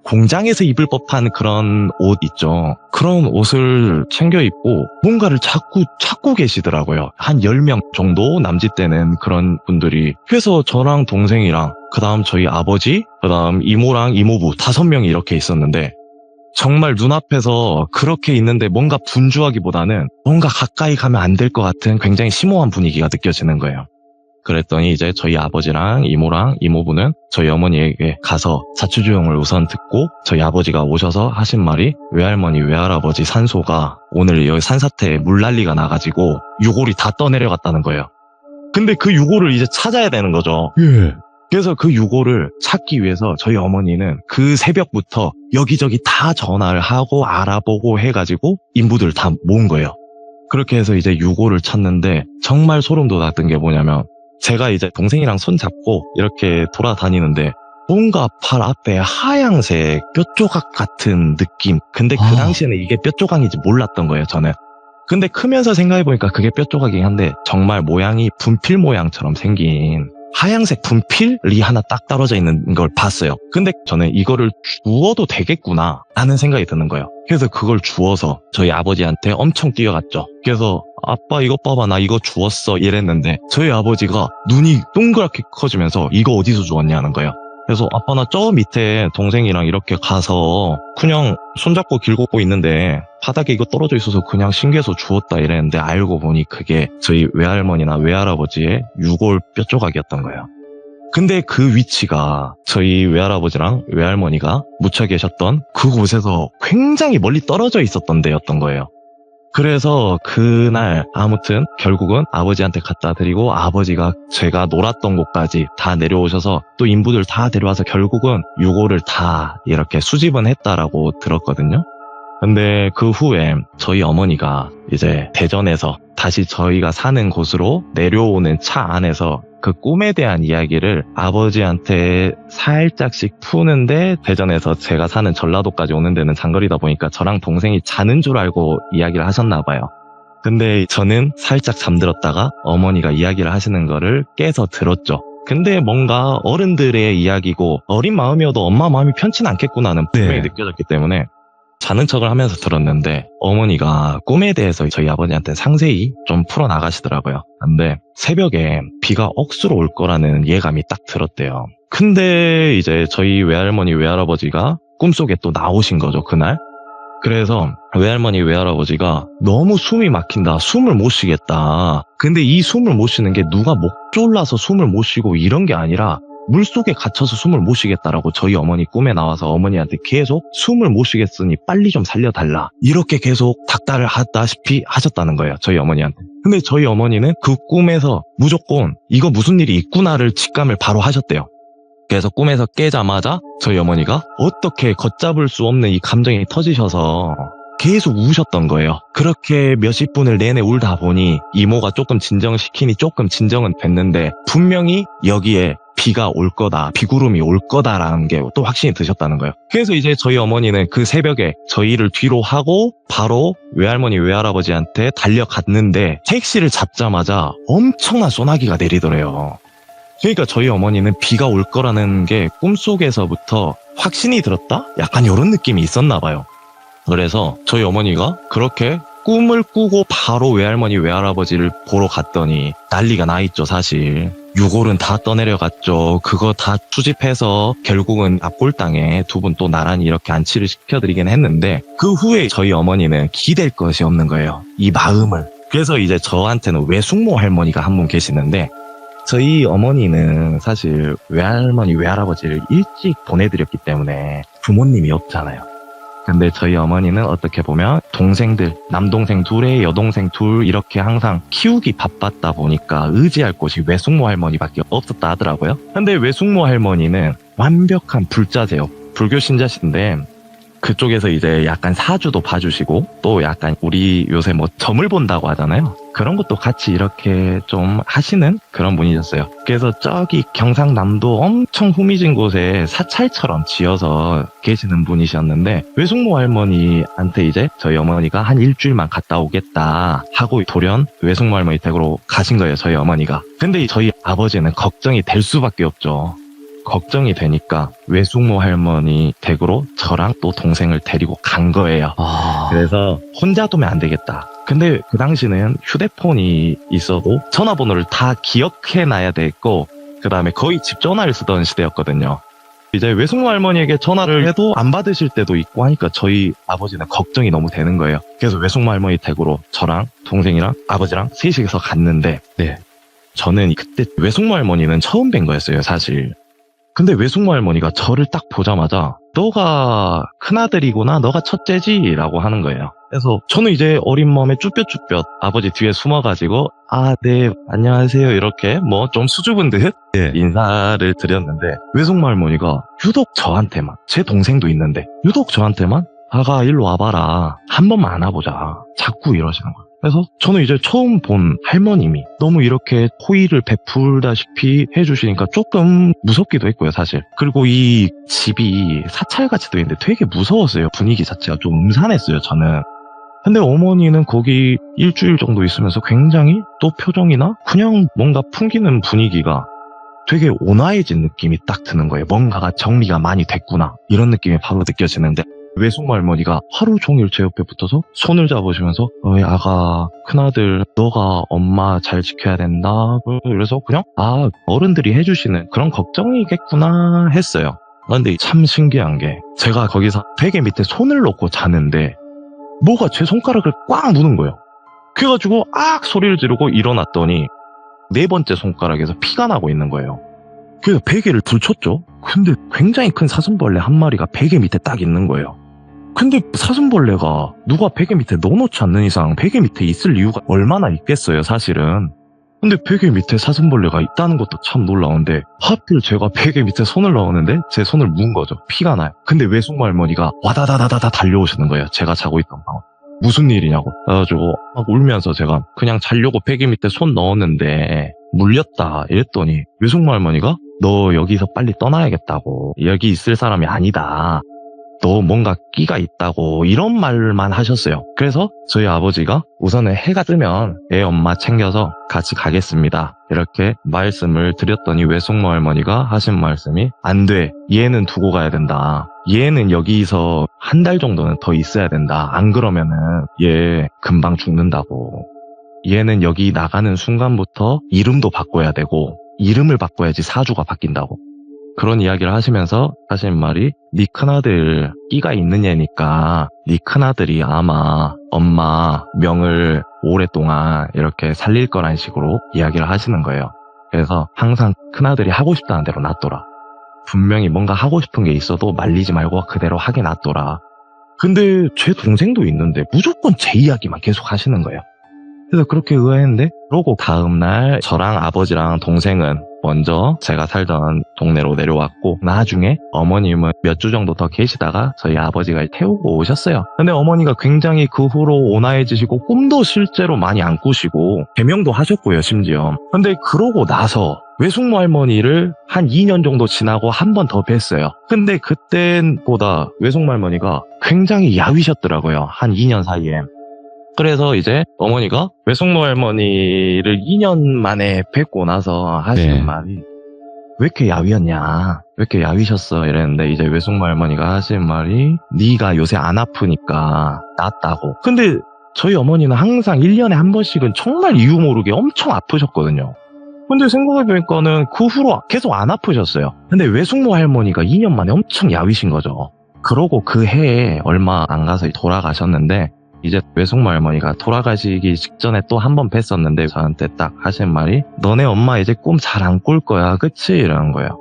C: 공장에서 입을 법한 그런 옷 있죠. 그런 옷을 챙겨 입고 뭔가를 자꾸 찾고 계시더라고요. 한 10명 정도 남짓되는 그런 분들이. 그래서 저랑 동생이랑 그다음 저희 아버지, 그다음 이모랑 이모부 5명이 이렇게 있었는데 정말 눈앞에서 그렇게 있는데 뭔가 분주하기보다는 뭔가 가까이 가면 안 될 것 같은 굉장히 심오한 분위기가 느껴지는 거예요. 그랬더니 이제 저희 아버지랑 이모랑 이모부는 저희 어머니에게 가서 자초지종을 우선 듣고 저희 아버지가 오셔서 하신 말이 외할머니 외할아버지 산소가 오늘 여기 산사태에 물난리가 나가지고 유골이 다 떠내려갔다는 거예요. 근데 그 유골을 이제 찾아야 되는 거죠.
A: 예.
C: 그래서 그 유골을 찾기 위해서 저희 어머니는 그 새벽부터 여기저기 다 전화를 하고 알아보고 해가지고 인부들 다 모은 거예요. 그렇게 해서 이제 유골을 찾는데 정말 소름 돋았던 게 뭐냐면 제가 이제 동생이랑 손 잡고 이렇게 돌아다니는데 뭔가 팔 앞에 하얀색 뼈조각 같은 느낌. 근데 그 당시에는 이게 뼈조각인지 몰랐던 거예요, 저는. 근데 크면서 생각해보니까 그게 뼈조각이긴 한데 정말 모양이 분필 모양처럼 생긴 하얀색 분필이 하나 딱 떨어져 있는 걸 봤어요. 근데 저는 이거를 주워도 되겠구나 라는 생각이 드는 거예요. 그래서 그걸 주워서 저희 아버지한테 엄청 뛰어갔죠. 그래서 아빠 이거 봐봐 나 이거 주웠어 이랬는데 저희 아버지가 눈이 동그랗게 커지면서 이거 어디서 주웠냐는 거예요. 그래서 아빠 나 저 밑에 동생이랑 이렇게 가서 그냥 손잡고 길 걷고 있는데 바닥에 이거 떨어져 있어서 그냥 신기해서 주웠다 이랬는데 알고 보니 그게 저희 외할머니나 외할아버지의 유골 뼈조각이었던 거예요. 근데 그 위치가 저희 외할아버지랑 외할머니가 묻혀 계셨던 그곳에서 굉장히 멀리 떨어져 있었던 데였던 거예요. 그래서 그날 아무튼 결국은 아버지한테 갖다 드리고 아버지가 제가 놀았던 곳까지 다 내려오셔서 또 인부들 다 데려와서 결국은 유골을 다 이렇게 수집은 했다라고 들었거든요. 근데 그 후에 저희 어머니가 이제 대전에서 다시 저희가 사는 곳으로 내려오는 차 안에서 그 꿈에 대한 이야기를 아버지한테 살짝씩 푸는데 대전에서 제가 사는 전라도까지 오는 데는 장거리다 보니까 저랑 동생이 자는 줄 알고 이야기를 하셨나 봐요. 근데 저는 살짝 잠들었다가 어머니가 이야기를 하시는 거를 깨서 들었죠. 근데 뭔가 어른들의 이야기고 어린 마음이어도 엄마 마음이 편치는 않겠구나는 분명히 느껴졌기 때문에 자는 척을 하면서 들었는데 어머니가 꿈에 대해서 저희 아버지한테 상세히 좀 풀어나가시더라고요. 근데 새벽에 비가 억수로 올 거라는 예감이 딱 들었대요. 근데 이제 저희 외할머니 외할아버지가 꿈속에 또 나오신 거죠, 그날. 그래서 외할머니 외할아버지가 너무 숨이 막힌다, 숨을 못 쉬겠다. 근데 이 숨을 못 쉬는 게 누가 목 졸라서 숨을 못 쉬고 이런 게 아니라 물속에 갇혀서 숨을 못 쉬겠다라고 저희 어머니 꿈에 나와서 어머니한테 계속 숨을 못 쉬겠으니 빨리 좀 살려달라 이렇게 계속 닥달을 하다시피 하셨다는 거예요, 저희 어머니한테. 근데 저희 어머니는 그 꿈에서 무조건 이거 무슨 일이 있구나를 직감을 바로 하셨대요. 그래서 꿈에서 깨자마자 저희 어머니가 어떻게 걷잡을 수 없는 이 감정이 터지셔서 계속 우셨던 거예요. 그렇게 몇십 분을 내내 울다 보니 이모가 조금 진정시키니 조금 진정은 됐는데 분명히 여기에 비가 올 거다, 비구름이 올 거다라는 게 또 확신이 드셨다는 거예요. 그래서 이제 저희 어머니는 그 새벽에 저희를 뒤로 하고 바로 외할머니 외할아버지한테 달려갔는데 택시를 잡자마자 엄청난 소나기가 내리더래요. 그러니까 저희 어머니는 비가 올 거라는 게 꿈속에서부터 확신이 들었다? 약간 이런 느낌이 있었나 봐요. 그래서 저희 어머니가 그렇게 꿈을 꾸고 바로 외할머니 외할아버지를 보러 갔더니 난리가 나 있죠 사실. 유골은 다 떠내려갔죠. 그거 다 수집해서 결국은 앞골당에 두 분 또 나란히 이렇게 안치를 시켜드리긴 했는데 그 후에 저희 어머니는 기댈 것이 없는 거예요. 이 마음을. 그래서 이제 저한테는 외숙모 할머니가 한 분 계시는데 저희 어머니는 사실 외할머니 외할아버지를 일찍 보내드렸기 때문에 부모님이 없잖아요. 근데 저희 어머니는 어떻게 보면 동생들, 남동생 둘에 여동생 둘 이렇게 항상 키우기 바빴다 보니까 의지할 곳이 외숙모 할머니밖에 없었다 하더라고요. 근데 외숙모 할머니는 완벽한 불자세요. 불교 신자신데 그쪽에서 이제 약간 사주도 봐주시고 또 약간 우리 요새 뭐 점을 본다고 하잖아요. 그런 것도 같이 이렇게 좀 하시는 그런 분이셨어요. 그래서 저기 경상남도 엄청 후미진 곳에 사찰처럼 지어서 계시는 분이셨는데 외숙모 할머니한테 이제 저희 어머니가 한 일주일만 갔다 오겠다 하고 돌연 외숙모 할머니 댁으로 가신 거예요. 저희 어머니가. 근데 저희 아버지는 걱정이 될 수밖에 없죠. 걱정이 되니까 외숙모 할머니 댁으로 저랑 또 동생을 데리고 간 거예요. 그래서 혼자 두면 안 되겠다. 근데 그 당시는 휴대폰이 있어도 전화번호를 다 기억해놔야 됐고 그 다음에 거의 집 전화를 쓰던 시대였거든요. 이제 외숙모 할머니에게 전화를 해도 안 받으실 때도 있고 하니까 저희 아버지는 걱정이 너무 되는 거예요. 그래서 외숙모 할머니 댁으로 저랑 동생이랑 아버지랑 셋이서 갔는데 저는 그때 외숙모 할머니는 처음 뵌 거였어요 사실. 근데 외숙모 할머니가 저를 딱 보자마자 너가 큰아들이구나, 너가 첫째지 라고 하는 거예요. 그래서 저는 이제 어린 마음에 쭈뼛쭈뼛 아버지 뒤에 숨어가지고 네 안녕하세요 이렇게 뭐 좀 수줍은 듯 인사를 드렸는데 외숙모 할머니가 유독 저한테만, 제 동생도 있는데 유독 저한테만 아가 일로 와봐라, 한 번만 안아보자 자꾸 이러시는 거예요. 그래서 저는 이제 처음 본 할머님이 너무 이렇게 호의를 베풀다시피 해주시니까 조금 무섭기도 했고요 사실. 그리고 이 집이 사찰같이 돼 있는데 되게 무서웠어요. 분위기 자체가 좀 음산했어요 저는. 근데 어머니는 거기 일주일 정도 있으면서 굉장히 또 표정이나 그냥 뭔가 풍기는 분위기가 되게 온화해진 느낌이 딱 드는 거예요. 뭔가가 정리가 많이 됐구나 이런 느낌이 바로 느껴지는데 외숙모 할머니가 하루 종일 제 옆에 붙어서 손을 잡으시면서 아가 큰아들 너가 엄마 잘 지켜야 된다 그래서 그냥 어른들이 해주시는 그런 걱정이겠구나 했어요. 근데 참 신기한 게 제가 거기서 베개 밑에 손을 놓고 자는데 뭐가 제 손가락을 꽉 무는 거예요. 그래가지고 소리를 지르고 일어났더니 네 번째 손가락에서 피가 나고 있는 거예요. 그래서 베개를 들쳤죠. 근데 굉장히 큰 사슴벌레 한 마리가 베개 밑에 딱 있는 거예요. 근데 사슴벌레가 누가 베개 밑에 넣어놓지 않는 이상 베개 밑에 있을 이유가 얼마나 있겠어요 사실은. 근데 베개 밑에 사슴벌레가 있다는 것도 참 놀라운데 하필 제가 베개 밑에 손을 넣었는데 제 손을 문 거죠. 피가 나요. 근데 외숙모 할머니가 와다다다다다 달려오시는 거예요. 제가 자고 있던 방. 무슨 일이냐고. 그래가지고 막 울면서 제가 그냥 자려고 베개 밑에 손 넣었는데 물렸다 이랬더니 외숙모 할머니가 너 여기서 빨리 떠나야겠다고, 여기 있을 사람이 아니다, 너 뭔가 끼가 있다고 이런 말만 하셨어요. 그래서 저희 아버지가 우선은 해가 뜨면 애 엄마 챙겨서 같이 가겠습니다 이렇게 말씀을 드렸더니 외숙모 할머니가 하신 말씀이 안 돼, 얘는 두고 가야 된다, 얘는 여기서 한 달 정도는 더 있어야 된다, 안 그러면은 얘 금방 죽는다고, 얘는 여기 나가는 순간부터 이름도 바꿔야 되고 이름을 바꿔야지 사주가 바뀐다고 그런 이야기를 하시면서 하신 말이 네 큰아들 끼가 있는 애니까 네 큰아들이 아마 엄마 명을 오랫동안 이렇게 살릴 거란 식으로 이야기를 하시는 거예요. 그래서 항상 큰아들이 하고 싶다는 대로 놔둬라, 분명히 뭔가 하고 싶은 게 있어도 말리지 말고 그대로 하게 놔둬라. 근데 제 동생도 있는데 무조건 제 이야기만 계속 하시는 거예요. 그래서 그렇게 의아했는데 그러고 다음날 저랑 아버지랑 동생은 먼저 제가 살던 동네로 내려왔고 나중에 어머님은 몇 주 정도 더 계시다가 저희 아버지가 태우고 오셨어요. 근데 어머니가 굉장히 그 후로 온화해지시고 꿈도 실제로 많이 안 꾸시고 개명도 하셨고요 심지어. 근데 그러고 나서 외숙모 할머니를 한 2년 정도 지나고 한 번 더 뵀어요. 근데 그때보다 외숙모 할머니가 굉장히 야위셨더라고요. 한 2년 사이에. 그래서 이제 어머니가 외숙모 할머니를 2년 만에 뵙고 나서 하시는 말이 왜 이렇게 야위었냐, 왜 이렇게 야위셨어 이랬는데 이제 외숙모 할머니가 하시는 말이 네가 요새 안 아프니까 낫다고. 근데 저희 어머니는 항상 1년에 한 번씩은 정말 이유 모르게 엄청 아프셨거든요. 근데 생각해보니까는 그 후로 계속 안 아프셨어요. 근데 외숙모 할머니가 2년 만에 엄청 야위신 거죠. 그러고 그 해에 얼마 안 가서 돌아가셨는데, 이제 외숙모 할머니가 돌아가시기 직전에 또 한 번 뵀었는데 저한테 딱 하신 말이, 너네 엄마 이제 꿈 잘 안 꿀 거야, 그치? 이러는 거예요.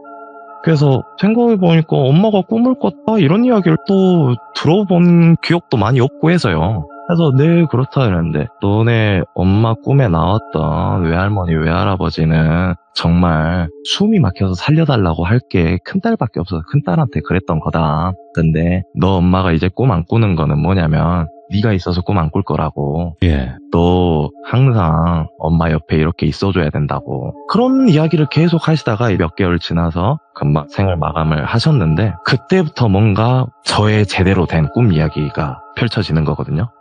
C: 그래서 생각해보니까 엄마가 꿈을 꿨다 이런 이야기를 또 들어본 기억도 많이 없고 해서요. 그래서 네 그렇다 이랬는데, 너네 엄마 꿈에 나왔던 외할머니 외할아버지는 정말 숨이 막혀서 살려달라고 할 게 큰딸밖에 없어서 큰딸한테 그랬던 거다. 근데 너 엄마가 이제 꿈 안 꾸는 거는 뭐냐면 네가 있어서 꿈 안 꿀 거라고.
A: 예.
C: 너 항상 엄마 옆에 이렇게 있어줘야 된다고. 그런 이야기를 계속 하시다가 몇 개월 지나서 금방 생을 마감을 하셨는데, 그때부터 뭔가 저의 제대로 된 꿈 이야기가 펼쳐지는 거거든요.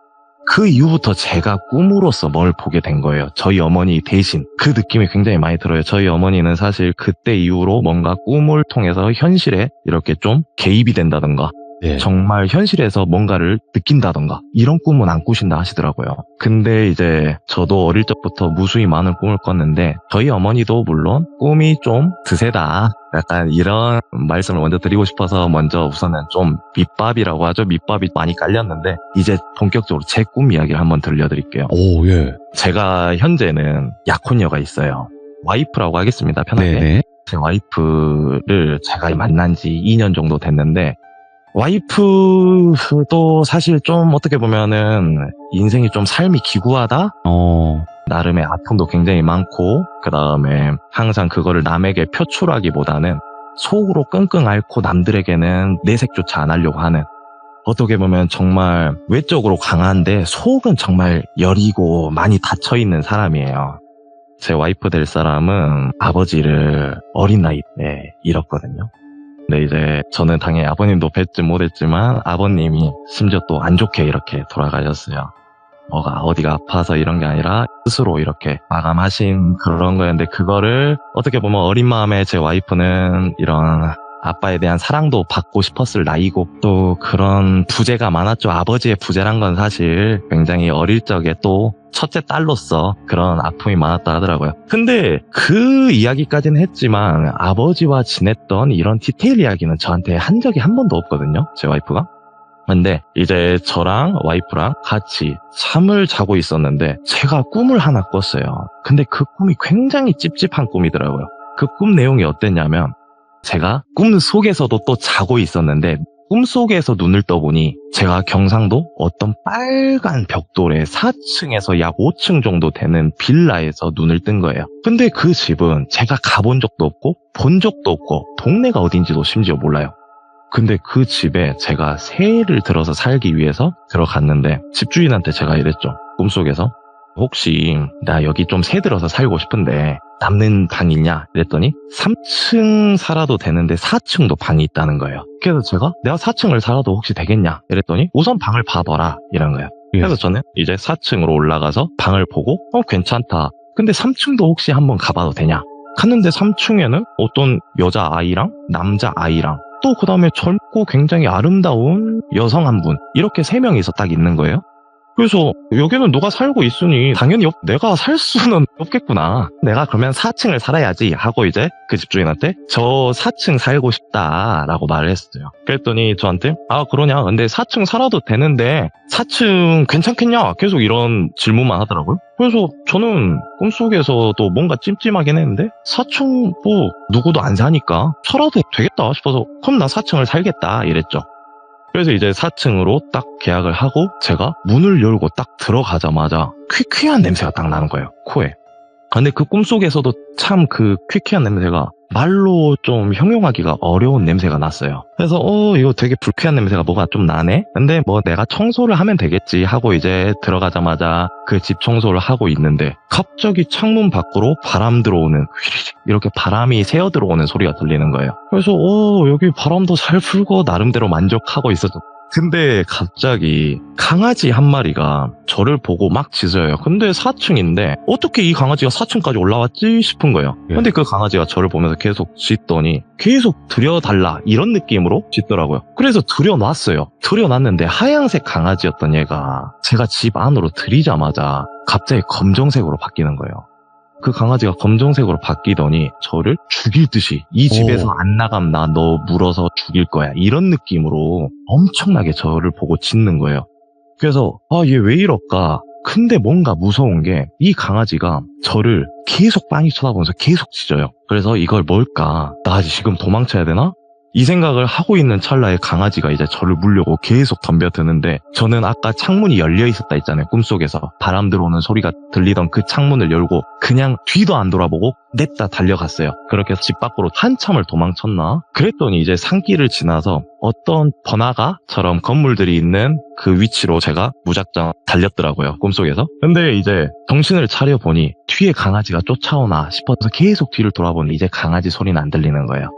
C: 그 이후부터 제가 꿈으로서 뭘 보게 된 거예요. 저희 어머니 대신. 그 느낌이 굉장히 많이 들어요. 저희 어머니는 사실 그때 이후로 뭔가 꿈을 통해서 현실에 이렇게 좀 개입이 된다던가,
A: 네.
C: 정말 현실에서 뭔가를 느낀다던가 이런 꿈은 안 꾸신다 하시더라고요. 근데 이제 저도 어릴 적부터 무수히 많은 꿈을 꿨는데, 저희 어머니도 물론 꿈이 좀 드세다, 약간 이런 말씀을 먼저 드리고 싶어서 먼저 우선은 좀 밑밥이라고 하죠. 밑밥이 많이 깔렸는데, 이제 본격적으로 제 꿈 이야기를 한번 들려드릴게요.
A: 오, 예.
C: 제가 현재는 약혼녀가 있어요. 와이프라고 하겠습니다, 편하게.
A: 네네.
C: 제 와이프를 제가 만난 지 2년 정도 됐는데, 와이프도 사실 좀 어떻게 보면은 인생이 좀 삶이 기구하다? 나름의 아픔도 굉장히 많고, 그 다음에 항상 그거를 남에게 표출하기보다는 속으로 끙끙 앓고 남들에게는 내색조차 안 하려고 하는, 어떻게 보면 정말 외적으로 강한데 속은 정말 여리고 많이 닫혀있는 사람이에요. 제 와이프 될 사람은 아버지를 어린 나이 때 잃었거든요. 근데 이제 저는 당연히 아버님도 뵙지 못했지만 아버님이 심지어 또 안 좋게 이렇게 돌아가셨어요. 뭐가 어디가 아파서 이런 게 아니라 스스로 이렇게 마감하신 그런 거였는데, 그거를 어떻게 보면 어린 마음에 제 와이프는 이런 아빠에 대한 사랑도 받고 싶었을 나이고, 또 그런 부재가 많았죠. 아버지의 부재란 건 사실 굉장히 어릴 적에 또 첫째 딸로서 그런 아픔이 많았다 하더라고요. 근데 그 이야기까지는 했지만 아버지와 지냈던 이런 디테일 이야기는 저한테 한 적이 한 번도 없거든요, 제 와이프가. 근데 이제 저랑 와이프랑 같이 잠을 자고 있었는데 제가 꿈을 하나 꿨어요. 근데 그 꿈이 굉장히 찝찝한 꿈이더라고요. 그 꿈 내용이 어땠냐면, 제가 꿈 속에서도 또 자고 있었는데 꿈속에서 눈을 떠보니 제가 경상도 어떤 빨간 벽돌의 4층에서 약 5층 정도 되는 빌라에서 눈을 뜬 거예요. 근데 그 집은 제가 가본 적도 없고 본 적도 없고 동네가 어딘지도 심지어 몰라요. 근데 그 집에 제가 새해를 들어서 살기 위해서 들어갔는데, 집주인한테 제가 이랬죠. 꿈속에서 혹시 나 여기 좀 새 들어서 살고 싶은데 남는 방 있냐? 이랬더니 3층 살아도 되는데 4층도 방이 있다는 거예요. 그래서 제가 내가 4층을 살아도 혹시 되겠냐? 이랬더니 우선 방을 봐봐라 이런 거예요. 그래서 저는 이제 4층으로 올라가서 방을 보고 괜찮다. 근데 3층도 혹시 한번 가봐도 되냐? 갔는데 3층에는 어떤 여자아이랑 남자아이랑 또 그 다음에 젊고 굉장히 아름다운 여성 한 분, 이렇게 3명이서 딱 있는 거예요. 그래서 여기는 누가 살고 있으니 당연히 내가 살 수는 없겠구나. 내가 그러면 4층을 살아야지 하고 이제 그 집주인한테 저 4층 살고 싶다라고 말을 했어요. 그랬더니 저한테 그러냐? 근데 4층 살아도 되는데 4층 괜찮겠냐? 계속 이런 질문만 하더라고요. 그래서 저는 꿈속에서도 뭔가 찜찜하긴 했는데 4층 뭐 누구도 안 사니까 살아도 되겠다 싶어서 그럼 나 4층을 살겠다 이랬죠. 그래서 이제 4층으로 딱 계약을 하고 제가 문을 열고 딱 들어가자마자 퀴퀴한 냄새가 딱 나는 거예요, 코에. 근데 그 꿈속에서도 참 그 퀴퀴한 냄새가 말로 좀 형용하기가 어려운 냄새가 났어요. 그래서 이거 되게 불쾌한 냄새가 뭐가 좀 나네? 근데 뭐 내가 청소를 하면 되겠지 하고 이제 들어가자마자 그 집 청소를 하고 있는데 갑자기 창문 밖으로 바람 들어오는 휘리릭 이렇게 바람이 새어 들어오는 소리가 들리는 거예요. 그래서 여기 바람도 잘 불고 나름대로 만족하고 있었죠. 근데 갑자기 강아지 한 마리가 저를 보고 막 짖어요. 근데 4층인데 어떻게 이 강아지가 4층까지 올라왔지 싶은 거예요.
A: 예.
C: 근데 그 강아지가 저를 보면서 계속 짖더니 계속 들여달라 이런 느낌으로 짖더라고요. 그래서 들여놨어요. 들여놨는데 하얀색 강아지였던 얘가 제가 집 안으로 들이자마자 갑자기 검정색으로 바뀌는 거예요. 그 강아지가 검정색으로 바뀌더니 저를 죽일 듯이 이 집에서 안 나가면 나 너 물어서 죽일 거야 이런 느낌으로 엄청나게 저를 보고 짖는 거예요. 그래서 얘 왜 이럴까? 근데 뭔가 무서운 게 이 강아지가 저를 계속 빤히 쳐다보면서 계속 짖어요. 그래서 이걸 뭘까? 나 지금 도망쳐야 되나? 이 생각을 하고 있는 찰나에 강아지가 이제 저를 물려고 계속 덤벼드는데 저는 아까 창문이 열려 있었다 했잖아요. 꿈속에서 바람 들어오는 소리가 들리던 그 창문을 열고 그냥 뒤도 안 돌아보고 냅다 달려갔어요. 그렇게 해서 집 밖으로 한참을 도망쳤나? 그랬더니 이제 산길을 지나서 어떤 번화가처럼 건물들이 있는 그 위치로 제가 무작정 달렸더라고요. 꿈속에서. 근데 이제 정신을 차려보니 뒤에 강아지가 쫓아오나 싶어서 계속 뒤를 돌아보는데 이제 강아지 소리는 안 들리는 거예요.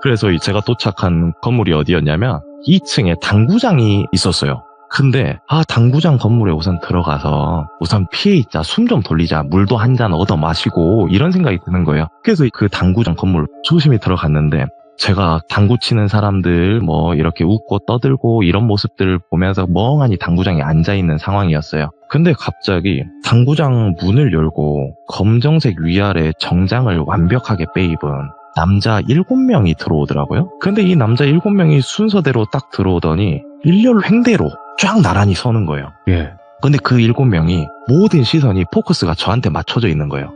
C: 그래서 제가 도착한 건물이 어디였냐면 2층에 당구장이 있었어요. 근데 당구장 건물에 우선 들어가서 우선 피해 있자, 숨 좀 돌리자, 물도 한 잔 얻어 마시고 이런 생각이 드는 거예요. 그래서 그 당구장 건물 조심히 들어갔는데 제가 당구 치는 사람들 뭐 이렇게 웃고 떠들고 이런 모습들을 보면서 멍하니 당구장에 앉아있는 상황이었어요. 근데 갑자기 당구장 문을 열고 검정색 위아래 정장을 완벽하게 빼입은 남자 7명이 들어오더라고요. 근데 이 남자 7명이 순서대로 딱 들어오더니 일렬 횡대로 쫙 나란히 서는 거예요.
A: 예.
C: 근데 그 7명이 모든 시선이 포커스가 저한테 맞춰져 있는 거예요.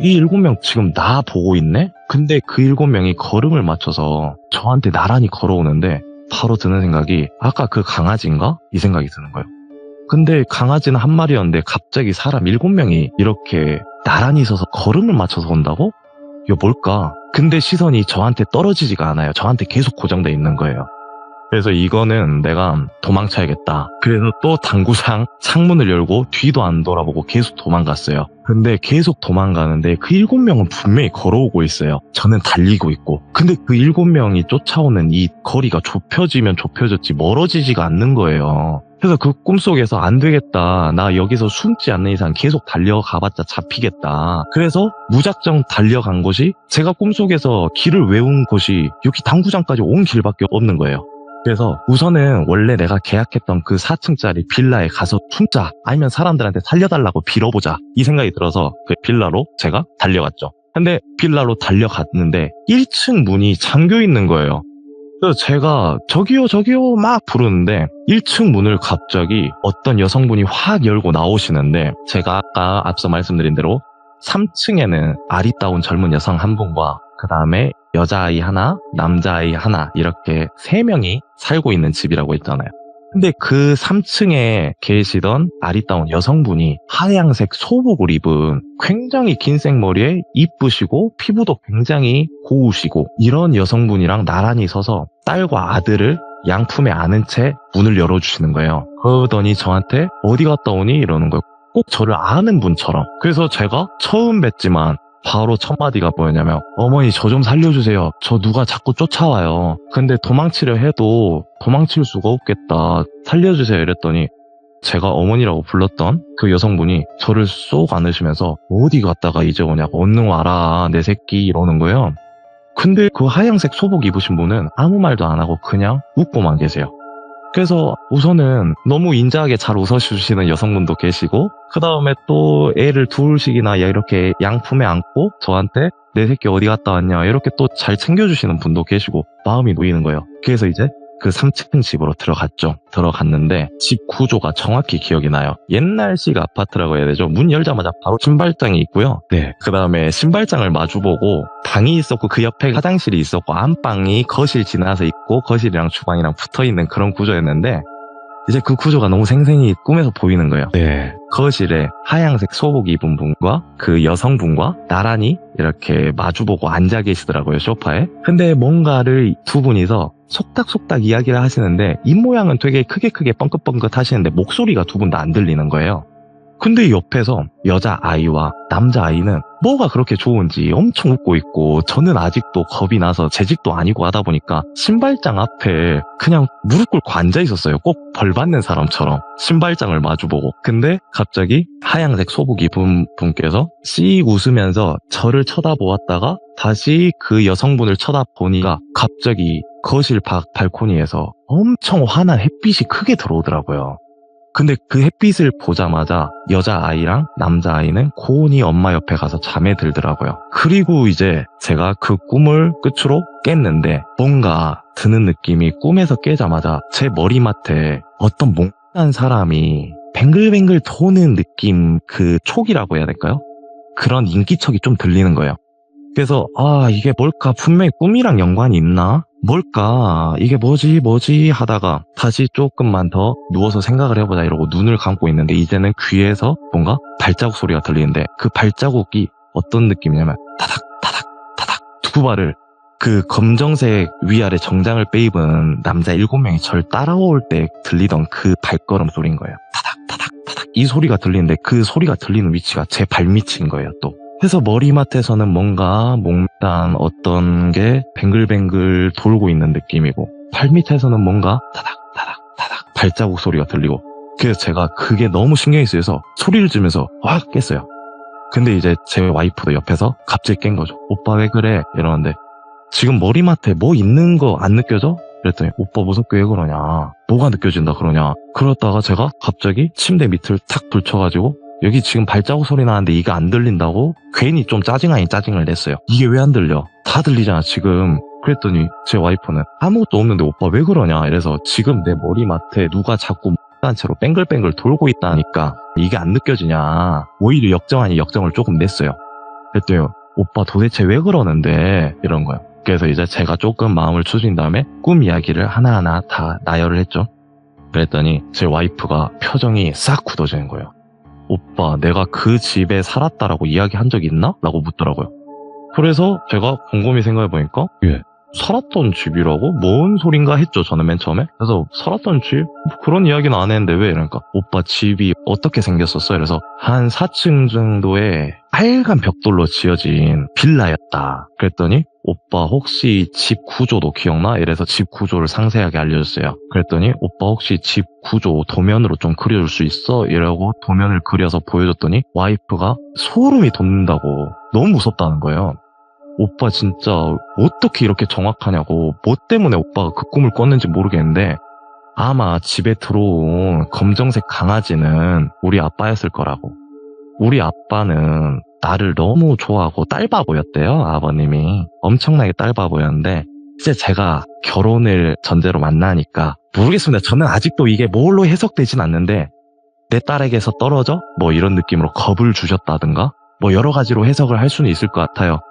C: 이 7명 지금 나 보고 있네? 근데 그 7명이 걸음을 맞춰서 저한테 나란히 걸어오는데 바로 드는 생각이 아까 그 강아지인가? 이 생각이 드는 거예요. 근데 강아지는 한 마리였는데 갑자기 사람 7명이 이렇게 나란히 서서 걸음을 맞춰서 온다고? 이거 뭘까? 근데 시선이 저한테 떨어지지가 않아요. 저한테 계속 고정돼 있는 거예요. 그래서 이거는 내가 도망쳐야겠다. 그래서 또 당구장 창문을 열고 뒤도 안 돌아보고 계속 도망갔어요. 근데 계속 도망가는데 그 7명은 분명히 걸어오고 있어요. 저는 달리고 있고. 근데 그 7명이 쫓아오는 이 거리가 좁혀지면 좁혀졌지 멀어지지가 않는 거예요. 그래서 그 꿈속에서 안 되겠다. 나 여기서 숨지 않는 이상 계속 달려가봤자 잡히겠다. 그래서 무작정 달려간 곳이 제가 꿈속에서 길을 외운 곳이 여기 당구장까지 온 길밖에 없는 거예요. 그래서 우선은 원래 내가 계약했던 그 4층짜리 빌라에 가서 숨자 아니면 사람들한테 살려달라고 빌어보자 이 생각이 들어서 그 빌라로 제가 달려갔죠. 근데 빌라로 달려갔는데 1층 문이 잠겨 있는 거예요. 그래서 제가 저기요 막 부르는데 1층 문을 갑자기 어떤 여성분이 확 열고 나오시는데 제가 아까 앞서 말씀드린 대로 3층에는 아리따운 젊은 여성 한 분과 그 다음에 여자아이 하나, 남자아이 하나 이렇게 3명이 살고 있는 집이라고 했잖아요. 근데 그 3층에 계시던 아리따운 여성분이 하얀색 소복을 입은 굉장히 긴 생머리에 이쁘시고 피부도 굉장히 고우시고 이런 여성분이랑 나란히 서서 딸과 아들을 양품에 안은 채 문을 열어주시는 거예요. 그러더니 저한테 어디 갔다 오니? 이러는 거예요. 꼭 저를 아는 분처럼. 그래서 제가 처음 뵀지만 바로 첫 마디가 뭐였냐면 어머니 저 좀 살려주세요. 저 누가 자꾸 쫓아와요. 근데 도망치려 해도 도망칠 수가 없겠다. 살려주세요 이랬더니 제가 어머니라고 불렀던 그 여성분이 저를 쏙 안으시면서 어디 갔다가 이제 오냐고 얼른 와라 내 새끼 이러는 거예요. 근데 그 하얀색 소복 입으신 분은 아무 말도 안 하고 그냥 웃고만 계세요. 그래서 우선은 너무 인자하게 잘 웃어주시는 여성분도 계시고 그 다음에 또 애를 둘씩이나 이렇게 양품에 안고 저한테 내 새끼 어디 갔다 왔냐 이렇게 또 잘 챙겨주시는 분도 계시고 마음이 놓이는 거예요. 그래서 이제 그 3층 집으로 들어갔죠. 들어갔는데 집 구조가 정확히 기억이 나요. 옛날식 아파트라고 해야 되죠. 문 열자마자 바로 신발장이 있고요. 네. 그 다음에 신발장을 마주보고 방이 있었고 그 옆에 화장실이 있었고 안방이 거실 지나서 있고 거실이랑 주방이랑 붙어있는 그런 구조였는데 이제 그 구조가 너무 생생히 꿈에서 보이는 거예요.
A: 네.
C: 거실에 하얀색 소복 입은 분과 그 여성분과 나란히 이렇게 마주보고 앉아 계시더라고요, 소파에. 근데 뭔가를 두 분이서 속닥속닥 이야기를 하시는데 입모양은 되게 크게 뻥긋뻥긋 하시는데 목소리가 두 분 다 안 들리는 거예요. 근데 옆에서 여자아이와 남자아이는 뭐가 그렇게 좋은지 엄청 웃고 있고, 저는 아직도 겁이 나서 제 집도 아니고 하다 보니까 신발장 앞에 그냥 무릎 꿇고 앉아 있었어요. 꼭 벌 받는 사람처럼 신발장을 마주보고. 근데 갑자기 하얀색 소복 입은 분께서 씩 웃으면서 저를 쳐다보았다가 다시 그 여성분을 쳐다보니까 갑자기 거실 발코니에서 엄청 환한 햇빛이 크게 들어오더라고요. 근데 그 햇빛을 보자마자 여자아이랑 남자아이는 고온히 엄마 옆에 가서 잠에 들더라고요. 그리고 이제 제가 그 꿈을 끝으로 깼는데, 뭔가 드는 느낌이, 꿈에서 깨자마자 제 머리맡에 어떤 몽환한 사람이 뱅글뱅글 도는 느낌, 그 촉이라고 해야 될까요? 그런 인기척이 좀 들리는 거예요. 그래서 이게 뭘까, 분명히 꿈이랑 연관이 있나? 뭘까, 이게 뭐지 하다가 다시 조금만 더 누워서 생각을 해보자 이러고 눈을 감고 있는데, 이제는 귀에서 뭔가 발자국 소리가 들리는데, 그 발자국이 어떤 느낌이냐면 타닥 타닥 타닥 두 발을, 그 검정색 위아래 정장을 빼입은 남자 7명이 절 따라올 때 들리던 그 발걸음 소리인 거예요. 타닥 타닥 타닥 이 소리가 들리는데, 그 소리가 들리는 위치가 제 발밑인 거예요. 또 그래서 머리맡에서는 뭔가 몽단 어떤 게 뱅글뱅글 돌고 있는 느낌이고, 발밑에서는 뭔가 타닥 타닥 타닥 발자국 소리가 들리고. 그래서 제가 그게 너무 신경이 쓰여서 소리를 지르면서 확 깼어요. 근데 이제 제 와이프도 옆에서 갑자기 깬 거죠. 오빠 왜 그래? 이러는데, 지금 머리맡에 뭐 있는 거 안 느껴져? 그랬더니 오빠 무섭게 왜 그러냐, 뭐가 느껴진다 그러냐. 그러다가 제가 갑자기 침대 밑을 탁 붙여가지고, 여기 지금 발자국 소리 나는데 이게 안 들린다고? 괜히 좀 짜증 아닌 짜증을 냈어요. 이게 왜 안 들려? 다 들리잖아 지금. 그랬더니 제 와이프는 아무것도 없는데 오빠 왜 그러냐 이래서, 지금 내 머리맡에 누가 자꾸 한 채로 뱅글뱅글 돌고 있다니까 이게 안 느껴지냐. 오히려 역정 아닌 역정을 조금 냈어요. 그랬더니 오빠 도대체 왜 그러는데 이런 거예요. 그래서 이제 제가 조금 마음을 추스린 다음에 꿈 이야기를 하나하나 다 나열을 했죠. 그랬더니 제 와이프가 표정이 싹 굳어지는 거예요. 오빠, 내가 그 집에 살았다라고 이야기한 적 있나? 라고 묻더라고요. 그래서 제가 곰곰이 생각해보니까, 살았던 집이라고? 뭔 소린가 했죠, 저는 맨 처음에. 그래서 살았던 집? 그런 이야기는 안 했는데 왜? 이러니까 오빠 집이 어떻게 생겼었어? 그래서 한 4층 정도의 빨간 벽돌로 지어진 빌라였다. 그랬더니 오빠 혹시 집 구조도 기억나? 이래서 집 구조를 상세하게 알려줬어요. 그랬더니 오빠 혹시 집 구조 도면으로 좀 그려줄 수 있어? 이러고 도면을 그려서 보여줬더니 와이프가 소름이 돋는다고, 너무 무섭다는 거예요. 오빠 진짜 어떻게 이렇게 정확하냐고. 뭐 때문에 오빠가 그 꿈을 꿨는지 모르겠는데, 아마 집에 들어온 검정색 강아지는 우리 아빠였을 거라고. 우리 아빠는 나를 너무 좋아하고 딸바보였대요. 아버님이 엄청나게 딸바보였는데, 이제 제가 결혼을 전제로 만나니까 모르겠습니다. 저는 아직도 이게 뭘로 해석되진 않는데, 내 딸에게서 떨어져? 뭐 이런 느낌으로 겁을 주셨다든가 뭐 여러 가지로 해석을 할 수는 있을 것 같아요.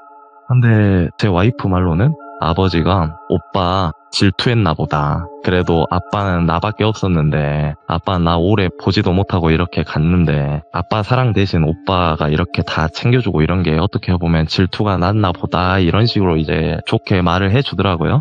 C: 근데 제 와이프 말로는 아버지가 오빠 질투했나 보다. 그래도 아빠는 나밖에 없었는데, 아빠는 나 오래 보지도 못하고 이렇게 갔는데 아빠 사랑 대신 오빠가 이렇게 다 챙겨주고 이런 게 어떻게 보면 질투가 났나 보다, 이런 식으로 이제 좋게 말을 해주더라고요.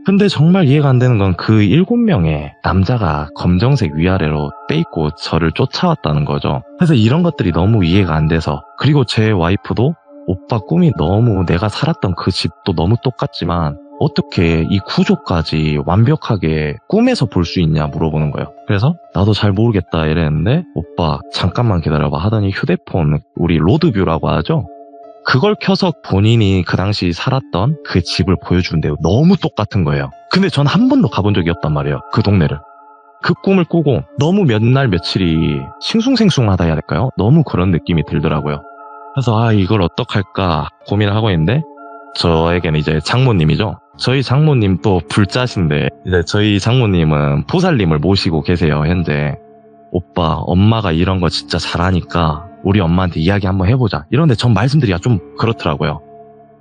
C: 근데 정말 이해가 안 되는 건 그 7명의 남자가 검정색 위아래로 빼입고 저를 쫓아왔다는 거죠. 그래서 이런 것들이 너무 이해가 안 돼서, 그리고 제 와이프도 오빠 꿈이 너무 내가 살았던 그 집도 너무 똑같지만 어떻게 이 구조까지 완벽하게 꿈에서 볼 수 있냐 물어보는 거예요. 그래서 나도 잘 모르겠다 이랬는데, 오빠 잠깐만 기다려봐 하더니 휴대폰, 우리 로드뷰라고 하죠, 그걸 켜서 본인이 그 당시 살았던 그 집을 보여주는데요. 너무 똑같은 거예요. 근데 전 한 번도 가본 적이 없단 말이에요, 그 동네를. 그 꿈을 꾸고 너무 몇 날 며칠이 싱숭생숭하다 해야 될까요? 너무 그런 느낌이 들더라고요. 그래서 이걸 어떡할까 고민을 하고 있는데, 저에게는 이제 장모님이죠. 저희 장모님 또 불자신데, 이제 저희 장모님은 보살님을 모시고 계세요, 현재. 오빠, 엄마가 이런 거 진짜 잘하니까 우리 엄마한테 이야기 한번 해보자. 이런데 전 말씀드리기가 좀 그렇더라고요.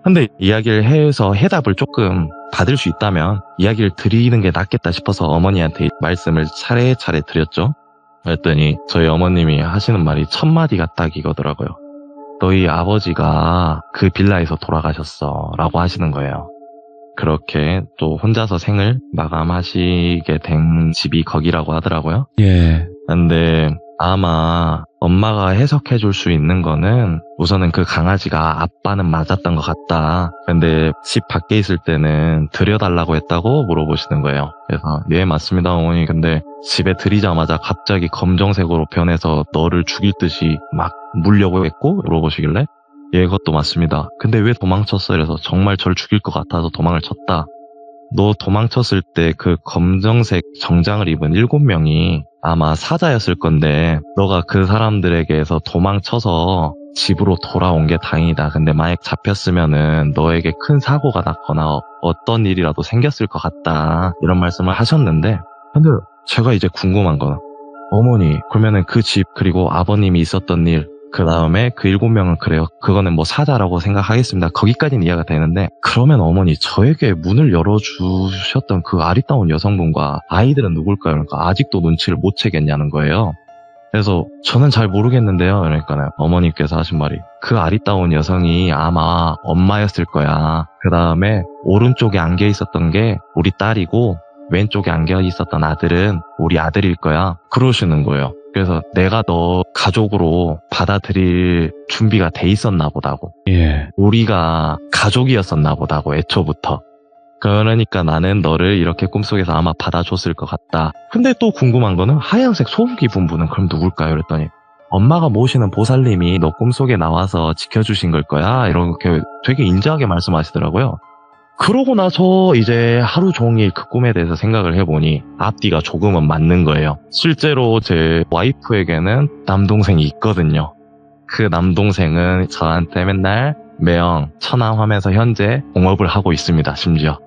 C: 근데 이야기를 해서 해답을 조금 받을 수 있다면 이야기를 드리는 게 낫겠다 싶어서 어머니한테 말씀을 차례차례 드렸죠. 그랬더니 저희 어머님이 하시는 말이 첫 마디가 딱 이거더라고요. 너희 아버지가 그 빌라에서 돌아가셨어 라고 하시는 거예요. 그렇게 또 혼자서 생을 마감하시게 된 집이 거기라고 하더라고요.
A: 예.
C: 근데 아마 엄마가 해석해 줄 수 있는 거는 우선은 그 강아지가 아빠는 맞았던 것 같다. 근데 집 밖에 있을 때는 들여달라고 했다고 물어보시는 거예요. 그래서 예 맞습니다 어머니. 근데 집에 들이자마자 갑자기 검정색으로 변해서 너를 죽일 듯이 막 물려고 했고 물어보시길래 예 그것도 맞습니다. 근데 왜 도망쳤어? 그래서 정말 절 죽일 것 같아서 도망을 쳤다. 너 도망쳤을 때 그 검정색 정장을 입은 7명이 아마 사자였을 건데 너가 그 사람들에게서 도망쳐서 집으로 돌아온 게 다행이다. 근데 만약 잡혔으면은 너에게 큰 사고가 났거나 어떤 일이라도 생겼을 것 같다. 이런 말씀을 하셨는데 근데 제가 이제 궁금한 건 어머니 그러면은 그 집 그리고 아버님이 있었던 일 그 다음에 그 7명은 그래요. 그거는 뭐 사자라고 생각하겠습니다. 거기까지는 이해가 되는데 그러면 어머니 저에게 문을 열어주셨던 그 아리따운 여성분과 아이들은 누굴까요? 그러니까 아직도 눈치를 못 채겠냐는 거예요. 그래서 저는 잘 모르겠는데요. 그러니까는 어머니께서 하신 말이 그 아리따운 여성이 아마 엄마였을 거야. 그 다음에 오른쪽에 안겨 있었던 게 우리 딸이고 왼쪽에 안겨 있었던 아들은 우리 아들일 거야. 그러시는 거예요. 그래서 내가 너 가족으로 받아들일 준비가 돼 있었나 보다고.
A: 예.
C: 우리가 가족이었었나 보다고 애초부터. 그러니까 나는 너를 이렇게 꿈속에서 아마 받아줬을 것 같다. 근데 또 궁금한 거는 하얀색 소복 입은 분은 그럼 누굴까요? 그랬더니 엄마가 모시는 보살님이 너 꿈속에 나와서 지켜주신 걸 거야. 이렇게 되게 인자하게 말씀하시더라고요. 그러고 나서 이제 하루 종일 그 꿈에 대해서 생각을 해보니 앞뒤가 조금은 맞는 거예요. 실제로 제 와이프에게는 남동생이 있거든요. 그 남동생은 저한테 맨날 매형 처남하면서 현재 공업을 하고 있습니다. 심지어.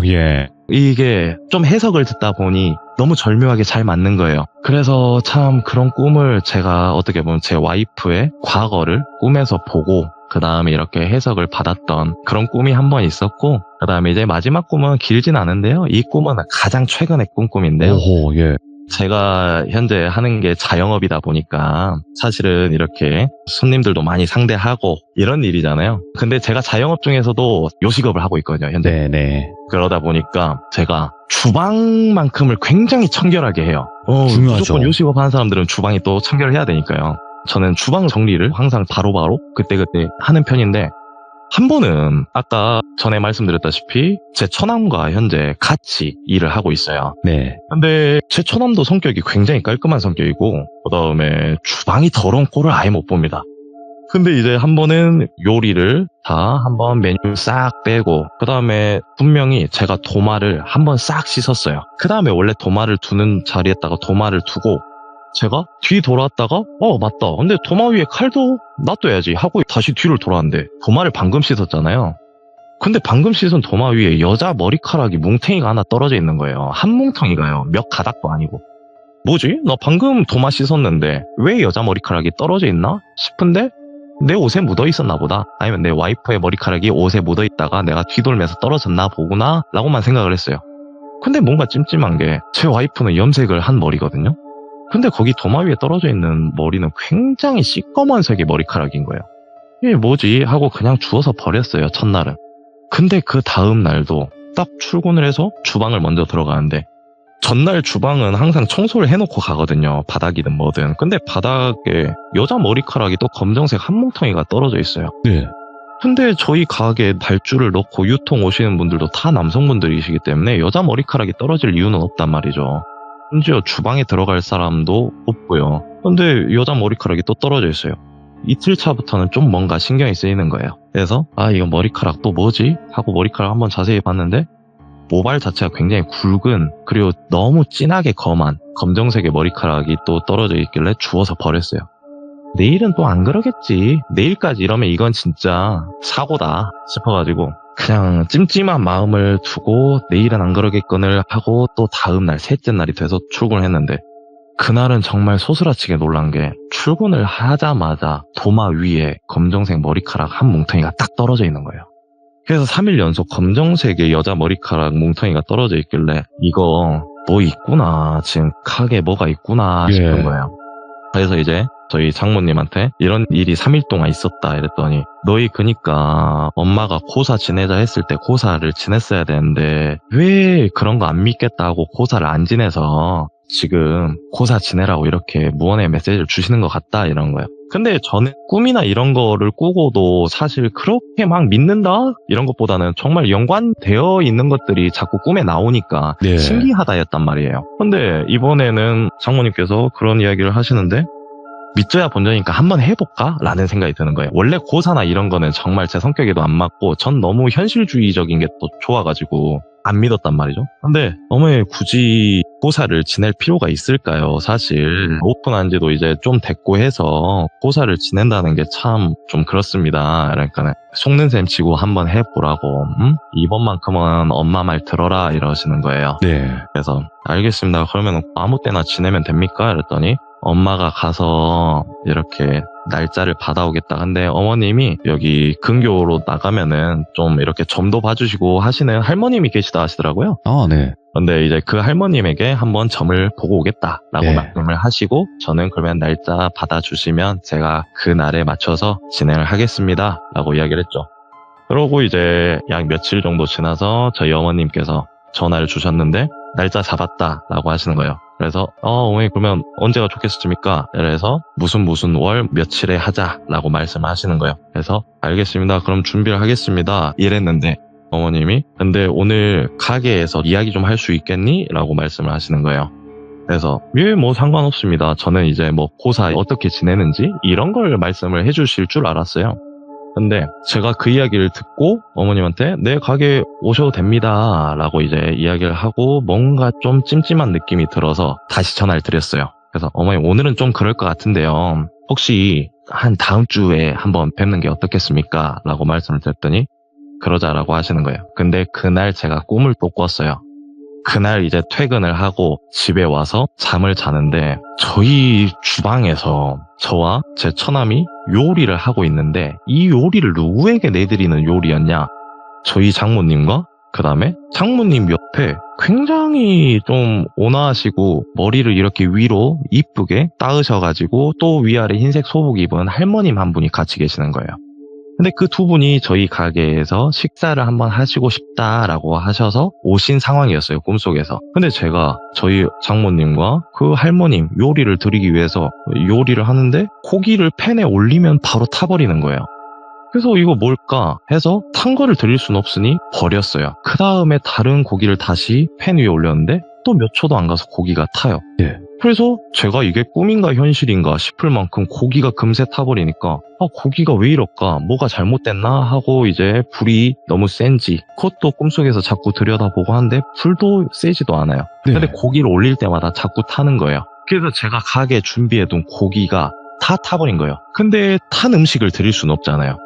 A: 예.
C: 이게 좀 해석을 듣다 보니 너무 절묘하게 잘 맞는 거예요. 그래서 참 그런 꿈을 제가 어떻게 보면 제 와이프의 과거를 꿈에서 보고 그 다음에 이렇게 해석을 받았던 그런 꿈이 한 번 있었고 그 다음에 이제 마지막 꿈은 길진 않은데요. 이 꿈은 가장 최근에 꾼 꿈인데요.
A: 오호, 예.
C: 제가 현재 하는 게 자영업이다 보니까 사실은 이렇게 손님들도 많이 상대하고 이런 일이잖아요. 근데 제가 자영업 중에서도 요식업을 하고 있거든요, 현재.
A: 네네.
C: 그러다 보니까 제가 주방만큼을 굉장히 청결하게 해요.
A: 중요하죠.
C: 무조건 요식업 하는 사람들은 주방이 또 청결을 해야 되니까요. 저는 주방 정리를 항상 바로바로 그때그때 하는 편인데 한 번은 아까 전에 말씀드렸다시피 제 처남과 현재 같이 일을 하고 있어요.
A: 네.
C: 근데 제 처남도 성격이 굉장히 깔끔한 성격이고 그다음에 주방이 더러운 꼴을 아예 못 봅니다. 근데 이제 한 번은 요리를 다 한번 메뉴 싹 빼고 그다음에 분명히 제가 도마를 한번 싹 씻었어요. 그다음에 원래 도마를 두는 자리에다가 도마를 두고 제가 뒤 돌아왔다가 맞다. 근데 도마 위에 칼도 놔둬야지 하고 다시 뒤를 돌아왔는데 도마를 방금 씻었잖아요. 근데 방금 씻은 도마 위에 여자 머리카락이 뭉탱이가 하나 떨어져 있는 거예요. 한 뭉텅이가요. 몇 가닥도 아니고. 뭐지? 나 방금 도마 씻었는데 왜 여자 머리카락이 떨어져 있나 싶은데 내 옷에 묻어 있었나 보다. 아니면 내 와이프의 머리카락이 옷에 묻어 있다가 내가 뒤돌면서 떨어졌나 보구나 라고만 생각을 했어요. 근데 뭔가 찜찜한 게 제 와이프는 염색을 한 머리거든요. 근데 거기 도마 위에 떨어져 있는 머리는 굉장히 시꺼먼색의 머리카락인 거예요. 이게 뭐지? 하고 그냥 주워서 버렸어요, 첫날은. 근데 그 다음 날도 딱 출근을 해서 주방을 먼저 들어가는데 전날 주방은 항상 청소를 해놓고 가거든요. 바닥이든 뭐든. 근데 바닥에 여자 머리카락이 또 검정색 한 뭉텅이가 떨어져 있어요.
A: 네.
C: 근데 저희 가게에 발주를 넣고 유통 오시는 분들도 다 남성분들이시기 때문에 여자 머리카락이 떨어질 이유는 없단 말이죠. 심지어 주방에 들어갈 사람도 없고요. 근데 여자 머리카락이 또 떨어져 있어요. 이틀 차부터는 좀 뭔가 신경이 쓰이는 거예요. 그래서 이거 머리카락 또 뭐지? 하고 머리카락 한번 자세히 봤는데 모발 자체가 굉장히 굵은 그리고 너무 진하게 검한 검정색의 머리카락이 또 떨어져 있길래 주워서 버렸어요. 내일은 또 안 그러겠지. 내일까지 이러면 이건 진짜 사고다 싶어가지고 그냥 찜찜한 마음을 두고 내일은 안 그러겠거늘 하고 또 다음날 셋째 날이 돼서 출근을 했는데 그날은 정말 소스라치게 놀란 게 출근을 하자마자 도마 위에 검정색 머리카락 한 뭉텅이가 딱 떨어져 있는 거예요. 그래서 3일 연속 검정색의 여자 머리카락 뭉텅이가 떨어져 있길래 이거 뭐 있구나. 지금 가게에 뭐가 있구나 싶은 거예요. 그래서 이제 저희 장모님한테 이런 일이 3일 동안 있었다 이랬더니 너희 그니까 엄마가 고사 지내자 했을 때 고사를 지냈어야 되는데 왜 그런 거 안 믿겠다 하고 고사를 안 지내서 지금 고사 지내라고 이렇게 무언의 메시지를 주시는 것 같다 이런 거예요. 근데 저는 꿈이나 이런 거를 꾸고도 사실 그렇게 막 믿는다 이런 것보다는 정말 연관되어 있는 것들이 자꾸 꿈에 나오니까
A: 네.
C: 신기하다였단 말이에요. 근데 이번에는 장모님께서 그런 이야기를 하시는데 믿져야 본전이니까 한번 해볼까? 라는 생각이 드는 거예요. 원래 고사나 이런 거는 정말 제 성격에도 안 맞고 전 너무 현실주의적인 게 또 좋아가지고 안 믿었단 말이죠. 근데 어머니 굳이 고사를 지낼 필요가 있을까요? 사실 오픈한 지도 이제 좀 됐고 해서 고사를 지낸다는 게 참 좀 그렇습니다. 그러니까 속는 셈 치고 한번 해보라고. 이번만큼은 엄마 말 들어라 이러시는 거예요.
A: 네.
C: 그래서 알겠습니다. 그러면 아무 때나 지내면 됩니까? 이랬더니 엄마가 가서 이렇게 날짜를 받아오겠다. 근데 어머님이 여기 근교로 나가면은 좀 이렇게 점도 봐주시고 하시는 할머님이 계시다 하시더라고요.
A: 아, 네.
C: 근데 이제 그 할머님에게 한번 점을 보고 오겠다라고
A: 네.
C: 말씀을 하시고 저는 그러면 날짜 받아주시면 제가 그 날에 맞춰서 진행을 하겠습니다. 라고 이야기를 했죠. 그러고 이제 약 며칠 정도 지나서 저희 어머님께서 전화를 주셨는데 날짜 잡았다라고 하시는 거예요. 그래서 어머니 그러면 언제가 좋겠습니까? 그래서 무슨 월 며칠에 하자라고 말씀을 하시는 거예요. 그래서 알겠습니다. 그럼 준비를 하겠습니다. 이랬는데 어머님이 근데 오늘 가게에서 이야기 좀 할 수 있겠니? 라고 말씀을 하시는 거예요. 그래서 예, 뭐 상관없습니다. 저는 이제 뭐 고사 어떻게 지내는지 이런 걸 말씀을 해주실 줄 알았어요. 근데 제가 그 이야기를 듣고 어머님한테 내 가게 오셔도 됩니다 라고 이제 이야기를 하고 뭔가 좀 찜찜한 느낌이 들어서 다시 전화를 드렸어요. 그래서 어머니 오늘은 좀 그럴 것 같은데요. 혹시 한 다음 주에 한번 뵙는 게 어떻겠습니까? 라고 말씀을 드렸더니 그러자라고 하시는 거예요. 근데 그날 제가 꿈을 또 꿨어요. 그날 이제 퇴근을 하고 집에 와서 잠을 자는데 저희 주방에서 저와 제 처남이 요리를 하고 있는데 이 요리를 누구에게 내드리는 요리였냐? 저희 장모님과 그 다음에 장모님 옆에 굉장히 좀 온화하시고 머리를 이렇게 위로 이쁘게 따으셔가지고 또 위아래 흰색 소복 입은 할머님 한 분이 같이 계시는 거예요. 근데 그 두 분이 저희 가게에서 식사를 한번 하시고 싶다라고 하셔서 오신 상황이었어요, 꿈속에서. 근데 제가 저희 장모님과 그 할머님 요리를 드리기 위해서 요리를 하는데 고기를 팬에 올리면 바로 타버리는 거예요. 그래서 이거 뭘까 해서 탄 거를 드릴 순 없으니 버렸어요. 그 다음에 다른 고기를 다시 팬 위에 올렸는데 또 몇 초도 안 가서 고기가 타요.
A: 예.
C: 그래서 제가 이게 꿈인가 현실인가 싶을 만큼 고기가 금세 타버리니까 고기가 왜 이럴까? 뭐가 잘못됐나? 하고 이제 불이 너무 센지 그것도 꿈속에서 자꾸 들여다보고 하는데 불도 세지도 않아요.
A: 네.
C: 근데 고기를 올릴 때마다 자꾸 타는 거예요. 그래서 제가 가게에 준비해둔 고기가 다 타버린 거예요. 근데 탄 음식을 드릴 수는 없잖아요.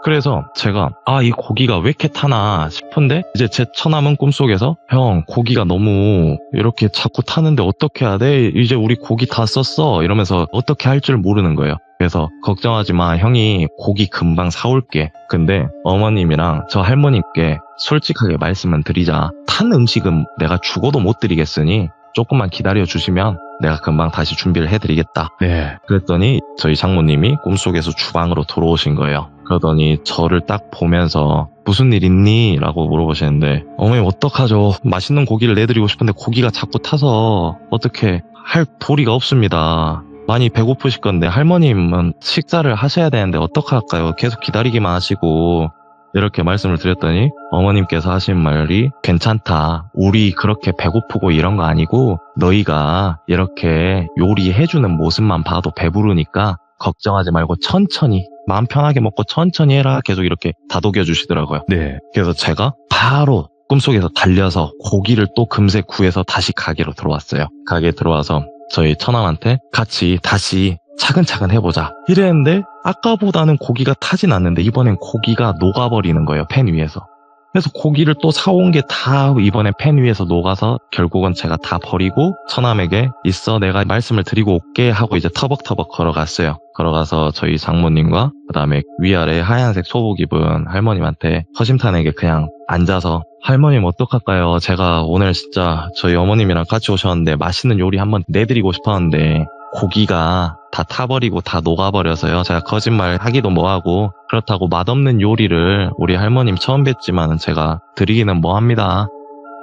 C: 그래서 제가 이 고기가 왜 이렇게 타나 싶은데 이제 제 처남은 꿈속에서 형 고기가 너무 이렇게 자꾸 타는데 어떻게 해야 돼? 이제 우리 고기 다 썼어 이러면서 어떻게 할 줄 모르는 거예요. 그래서 걱정하지 마 형이 고기 금방 사올게. 근데 어머님이랑 저 할머님께 솔직하게 말씀은 드리자. 탄 음식은 내가 죽어도 못 드리겠으니 조금만 기다려 주시면 내가 금방 다시 준비를 해드리겠다.
A: 네.
C: 그랬더니 저희 장모님이 꿈속에서 주방으로 들어오신 거예요. 그러더니 저를 딱 보면서 무슨 일 있니? 라고 물어보시는데 어머니 어떡하죠? 맛있는 고기를 내드리고 싶은데 고기가 자꾸 타서 어떻게 할 도리가 없습니다. 많이 배고프실 건데 할머님은 식사를 하셔야 되는데 어떡할까요? 계속 기다리기만 하시고 이렇게 말씀을 드렸더니 어머님께서 하신 말이 괜찮다. 우리 그렇게 배고프고 이런 거 아니고 너희가 이렇게 요리해주는 모습만 봐도 배부르니까 걱정하지 말고 천천히 마음 편하게 먹고 천천히 해라. 계속 이렇게 다독여 주시더라고요.
A: 네.
C: 그래서 제가 바로 꿈속에서 달려서 고기를 또 금세 구해서 다시 가게로 들어왔어요. 가게에 들어와서 저희 처남한테 같이 다시 차근차근 해보자 이랬는데 아까보다는 고기가 타진 않는데 이번엔 고기가 녹아버리는 거예요, 팬 위에서. 그래서 고기를 또 사온 게 다 이번에 팬 위에서 녹아서 결국은 제가 다 버리고 처남에게 있어 내가 말씀을 드리고 올게 하고 이제 터벅터벅 걸어갔어요. 걸어가서 저희 장모님과 그다음에 위아래 하얀색 소복 입은 할머님한테 허심탄회하게 그냥 앉아서 할머님 어떡할까요? 제가 오늘 진짜 저희 어머님이랑 같이 오셨는데 맛있는 요리 한번 내드리고 싶었는데 고기가 다 타버리고 다 녹아버려서요. 제가 거짓말 하기도 뭐하고 그렇다고 맛없는 요리를 우리 할머님 처음 뵀지만 제가 드리기는 뭐합니다.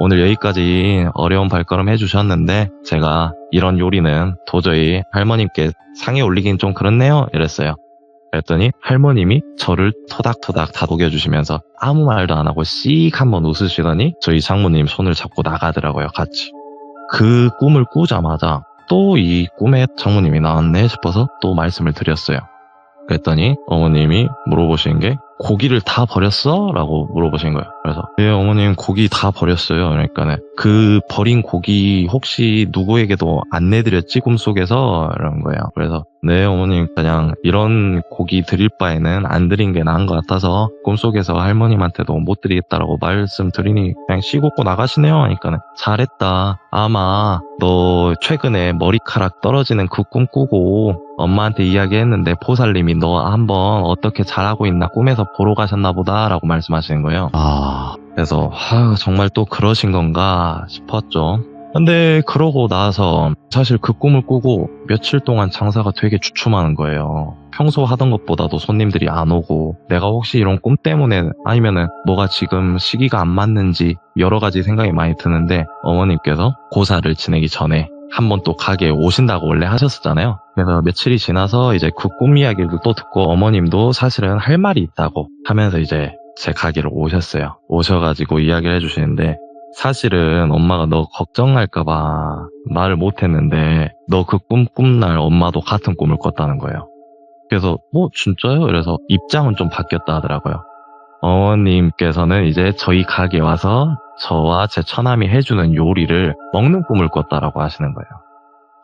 C: 오늘 여기까지 어려운 발걸음 해주셨는데 제가 이런 요리는 도저히 할머님께 상에 올리긴 좀 그렇네요 이랬어요. 그랬더니 할머님이 저를 토닥토닥 다독여주시면서 아무 말도 안 하고 씩 한번 웃으시더니 저희 장모님 손을 잡고 나가더라고요, 같이. 그 꿈을 꾸자마자 또 이 꿈에 장모님이 나왔네 싶어서 또 말씀을 드렸어요. 그랬더니 어머님이 물어보신 게 고기를 다 버렸어? 라고 물어보신 거예요. 그래서 네 어머님 고기 다 버렸어요. 그러니까는 그 버린 고기 혹시 누구에게도 안 내드렸지 꿈속에서? 이런 거예요. 그래서 네 어머님 그냥 이런 고기 드릴 바에는 안 드린 게 나은 것 같아서 꿈속에서 할머님한테도 못 드리겠다라고 말씀드리니 그냥 씩 웃고 나가시네요. 하니까는 잘했다. 아마 너 최근에 머리카락 떨어지는 그 꿈 꾸고 엄마한테 이야기했는데 보살님이 너 한번 어떻게 잘하고 있나 꿈에서 보러 가셨나 보다 라고 말씀하시는 거예요. 그래서 정말 또 그러신 건가 싶었죠. 근데 그러고 나서 사실 그 꿈을 꾸고 며칠 동안 장사가 되게 주춤하는 거예요. 평소 하던 것보다도 손님들이 안 오고 내가 혹시 이런 꿈 때문에 아니면은 뭐가 지금 시기가 안 맞는지 여러 가지 생각이 많이 드는데 어머님께서 고사를 지내기 전에 한번 또 가게에 오신다고 원래 하셨었잖아요. 그래서 며칠이 지나서 이제 그 꿈 이야기를 또 듣고 어머님도 사실은 할 말이 있다고 하면서 이제 제 가게를 오셨어요. 오셔가지고 이야기를 해주시는데 사실은 엄마가 너 걱정할까봐 말을 못했는데 너 그 꿈 꾼날 엄마도 같은 꿈을 꿨다는 거예요. 그래서 진짜요? 그래서 입장은 좀 바뀌었다 하더라고요. 어머님께서는 이제 저희 가게에 와서 저와 제 처남이 해주는 요리를 먹는 꿈을 꿨다라고 하시는 거예요.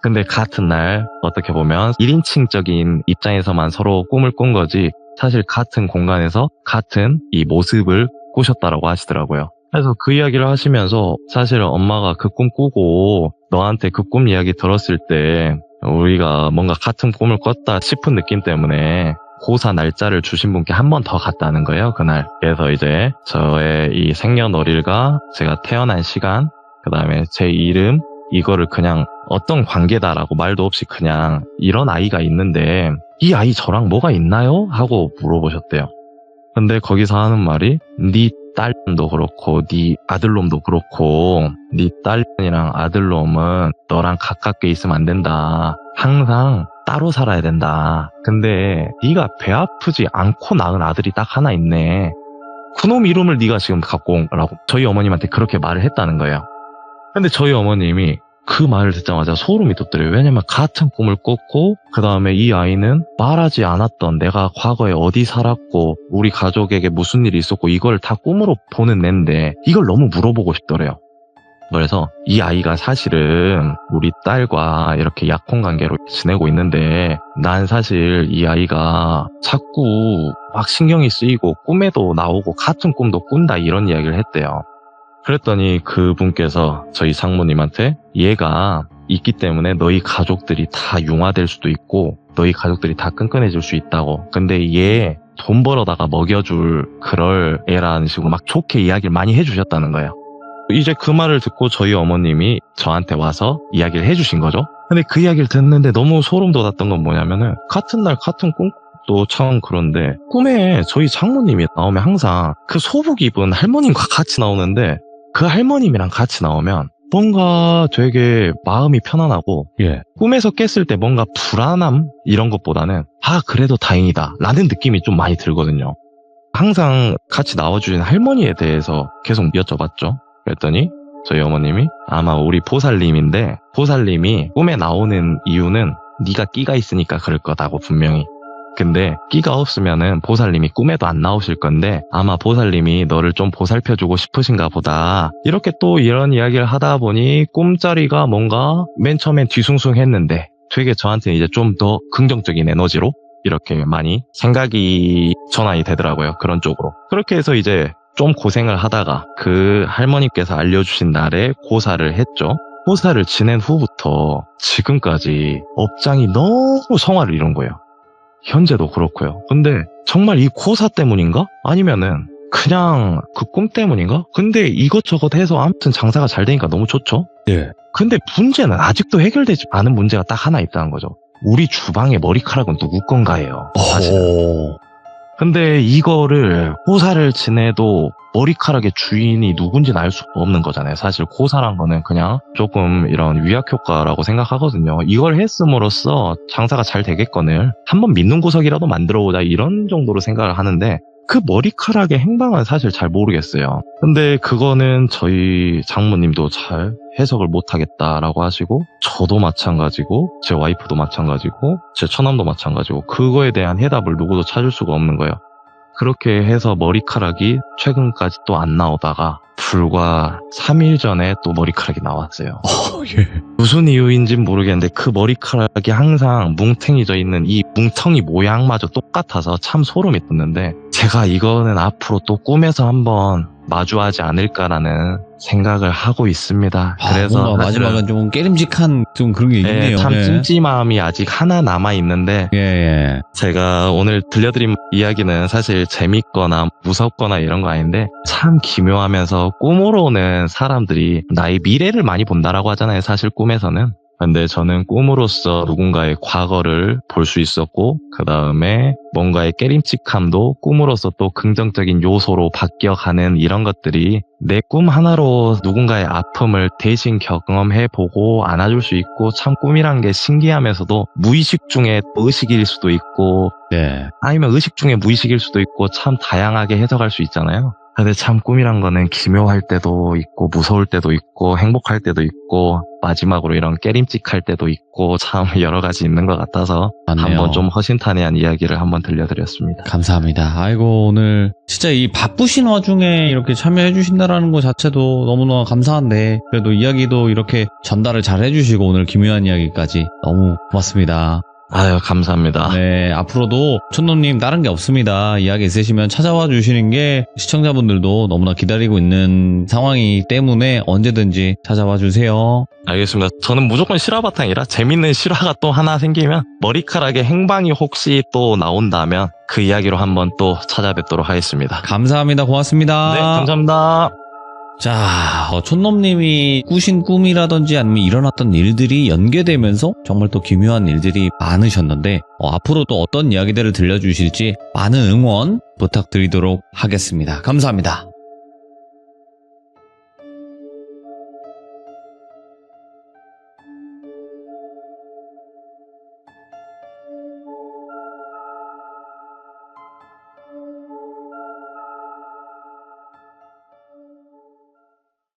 C: 근데 같은 날 어떻게 보면 1인칭적인 입장에서만 서로 꿈을 꾼 거지 사실 같은 공간에서 같은 이 모습을 꾸셨다라고 하시더라고요. 그래서 그 이야기를 하시면서 사실 엄마가 그 꿈 꾸고 너한테 그 꿈 이야기 들었을 때 우리가 뭔가 같은 꿈을 꿨다 싶은 느낌 때문에 고사 날짜를 주신 분께 한 번 더 갔다는 거예요, 그날. 그래서 이제 저의 이 생년월일과 제가 태어난 시간, 그 다음에 제 이름, 이거를 그냥 어떤 관계다라고 말도 없이 그냥 이런 아이가 있는데 이 아이 저랑 뭐가 있나요? 하고 물어보셨대요. 근데 거기서 하는 말이 네 딸도 그렇고 네 아들놈도 그렇고 네 딸이랑 아들놈은 너랑 가깝게 있으면 안 된다. 항상 따로 살아야 된다. 근데 네가 배 아프지 않고 낳은 아들이 딱 하나 있네. 그놈 이름을 네가 지금 갖고 오라고 저희 어머님한테 그렇게 말을 했다는 거예요. 근데 저희 어머님이 그 말을 듣자마자 소름이 돋더래요. 왜냐면 같은 꿈을 꿨고 그 다음에 이 아이는 말하지 않았던 내가 과거에 어디 살았고 우리 가족에게 무슨 일이 있었고 이걸 다 꿈으로 보는 앤데 이걸 너무 물어보고 싶더래요. 그래서 이 아이가 사실은 우리 딸과 이렇게 약혼관계로 지내고 있는데 난 사실 이 아이가 자꾸 막 신경이 쓰이고 꿈에도 나오고 같은 꿈도 꾼다 이런 이야기를 했대요. 그랬더니 그분께서 저희 장모님한테 얘가 있기 때문에 너희 가족들이 다 융화될 수도 있고 너희 가족들이 다 끈끈해질 수 있다고. 근데 얘 돈 벌어다가 먹여줄 그럴 애라는 식으로 막 좋게 이야기를 많이 해주셨다는 거예요. 이제 그 말을 듣고 저희 어머님이 저한테 와서 이야기를 해주신 거죠. 근데 그 이야기를 듣는데 너무 소름 돋았던 건 뭐냐면은 같은 날 같은 꿈도 참 그런데 꿈에 저희 장모님이 나오면 항상 그 소복 입은 할머님과 같이 나오는데 그 할머님이랑 같이 나오면 뭔가 되게 마음이 편안하고 꿈에서 깼을 때 뭔가 불안함 이런 것보다는 그래도 다행이다 라는 느낌이 좀 많이 들거든요. 항상 같이 나와주신 할머니에 대해서 계속 여쭤봤죠. 그랬더니 저희 어머님이 아마 우리 보살님인데 보살님이 꿈에 나오는 이유는 네가 끼가 있으니까 그럴 거다고 분명히. 근데 끼가 없으면은 보살님이 꿈에도 안 나오실 건데 아마 보살님이 너를 좀 보살펴주고 싶으신가 보다. 이렇게 또 이런 이야기를 하다 보니 꿈자리가 뭔가 맨 처음엔 뒤숭숭했는데 되게 저한테는 이제 좀 더 긍정적인 에너지로 이렇게 많이 생각이 전환이 되더라고요. 그런 쪽으로. 그렇게 해서 이제 좀 고생을 하다가 그 할머니께서 알려주신 날에 고사를 했죠. 고사를 지낸 후부터 지금까지 업장이 너무 성화를 이룬 거예요. 현재도 그렇고요. 근데 정말 이 고사 때문인가? 아니면은 그냥 그 꿈 때문인가? 근데 이것저것 해서 아무튼 장사가 잘 되니까 너무 좋죠? 근데 문제는 아직도 해결되지 않은 문제가 딱 하나 있다는 거죠. 우리 주방의 머리카락은 누구 건가예요. 사실은. 근데 이거를 고사를 지내도 머리카락의 주인이 누군지는 알 수가 없는 거잖아요. 사실 고사란 거는 그냥 조금 이런 위약 효과라고 생각하거든요. 이걸 했음으로써 장사가 잘 되겠거늘 한번 믿는 구석이라도 만들어보자 이런 정도로 생각을 하는데 그 머리카락의 행방은 사실 잘 모르겠어요. 근데 그거는 저희 장모님도 잘 해석을 못하겠다라고 하시고 저도 마찬가지고 제 와이프도 마찬가지고 제 처남도 마찬가지고 그거에 대한 해답을 누구도 찾을 수가 없는 거예요. 그렇게 해서 머리카락이 최근까지 또 안 나오다가 불과 3일 전에 또 머리카락이 나왔어요.
A: 예.
C: 무슨 이유인지는 모르겠는데 그 머리카락이 항상 뭉탱이져 있는 이 뭉텅이 모양마저 똑같아서 참 소름이 돋는데 제가 이거는 앞으로 또 꿈에서 한번 마주하지 않을까라는 생각을 하고 있습니다. 그래서
A: 뭔가 마지막은 좀 깨림직한 좀 그런 게 있네요.
C: 참
A: 예.
C: 찜찜함이 아직 하나 남아있는데
A: 예.
C: 제가 오늘 들려드린 이야기는 사실 재밌거나 무섭거나 이런 거 아닌데 참 기묘하면서 꿈으로는 사람들이 나의 미래를 많이 본다라고 하잖아요. 사실 꿈에서는. 근데 저는 꿈으로써 누군가의 과거를 볼 수 있었고 그 다음에 뭔가의 깨림칙함도 꿈으로써 또 긍정적인 요소로 바뀌어가는 이런 것들이 내 꿈 하나로 누군가의 아픔을 대신 경험해보고 안아줄 수 있고 참 꿈이란 게 신기하면서도 무의식 중에 의식일 수도 있고
A: 네.
C: 아니면 의식 중에 무의식일 수도 있고 참 다양하게 해석할 수 있잖아요. 근데 참 꿈이란 거는 기묘할 때도 있고 무서울 때도 있고 행복할 때도 있고 마지막으로 이런 깨림칙할 때도 있고 참 여러 가지 있는 것 같아서
A: 맞네요.
C: 한번 좀 허심탄회한 이야기를 한번 들려드렸습니다.
A: 감사합니다. 아이고 오늘 진짜 이 바쁘신 와중에 이렇게 참여해 주신다라는 것 자체도 너무너무 감사한데 그래도 이야기도 이렇게 전달을 잘 해주시고 오늘 기묘한 이야기까지 너무 고맙습니다.
C: 아유 감사합니다.
A: 네, 앞으로도 촌놈님 다른 게 없습니다. 이야기 있으시면 찾아와 주시는 게 시청자분들도 너무나 기다리고 있는 상황이기 때문에 언제든지 찾아와 주세요.
C: 알겠습니다. 저는 무조건 실화바탕이라 재밌는 실화가 또 하나 생기면 머리카락의 행방이 혹시 또 나온다면 그 이야기로 한번 또 찾아뵙도록 하겠습니다.
A: 감사합니다. 고맙습니다.
C: 네, 감사합니다.
A: 자, 촌놈님이 꾸신 꿈이라든지 아니면 일어났던 일들이 연계되면서 정말 또 기묘한 일들이 많으셨는데 앞으로 또 어떤 이야기들을 들려주실지 많은 응원 부탁드리도록 하겠습니다. 감사합니다.